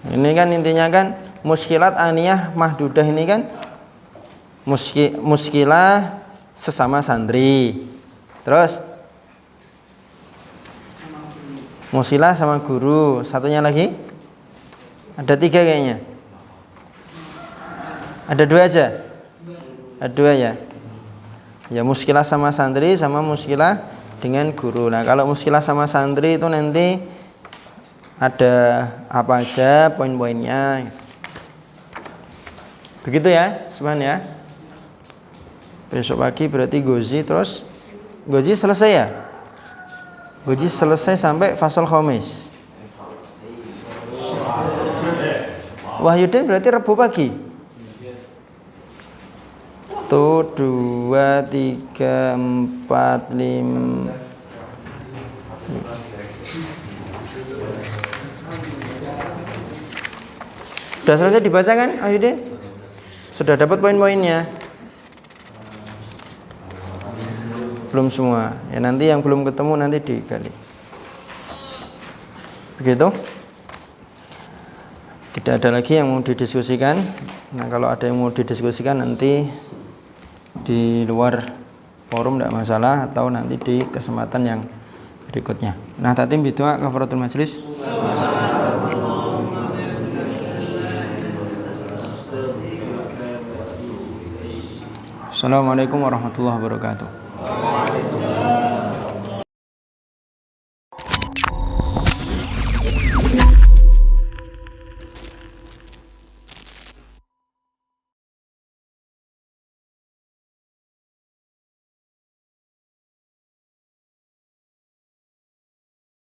Ini kan intinya kan muskilat aniyah mahdudah ini kan muskilah sesama santri. Terus muskilah sama guru. Satunya lagi ada 3 kayaknya. Ada 2 aja. Ada 2 ya. Ya muskilah sama santri sama muskilah dengan guru. Nah kalau muskilah sama santri itu nanti ada apa aja poin-poinnya. Begitu ya, Subhan ya. Besok pagi berarti gozi, terus gozi selesai ya. Gozi selesai sampai fasal khamis. Wahyudin berarti Rabu pagi. 1, 2, 3, 4, 5. Sudah selesai dibaca kan Wahyudin? Sudah dapat poin-poinnya? Belum semua. Ya nanti yang belum ketemu nanti digali. Begitu? Tidak ada lagi yang mau didiskusikan. Nah kalau ada yang mau didiskusikan nanti di luar forum tidak masalah, atau nanti di kesempatan yang berikutnya. Nah tatim bidu'a kafaratul majlis. Assalamualaikum warahmatullahi wabarakatuh.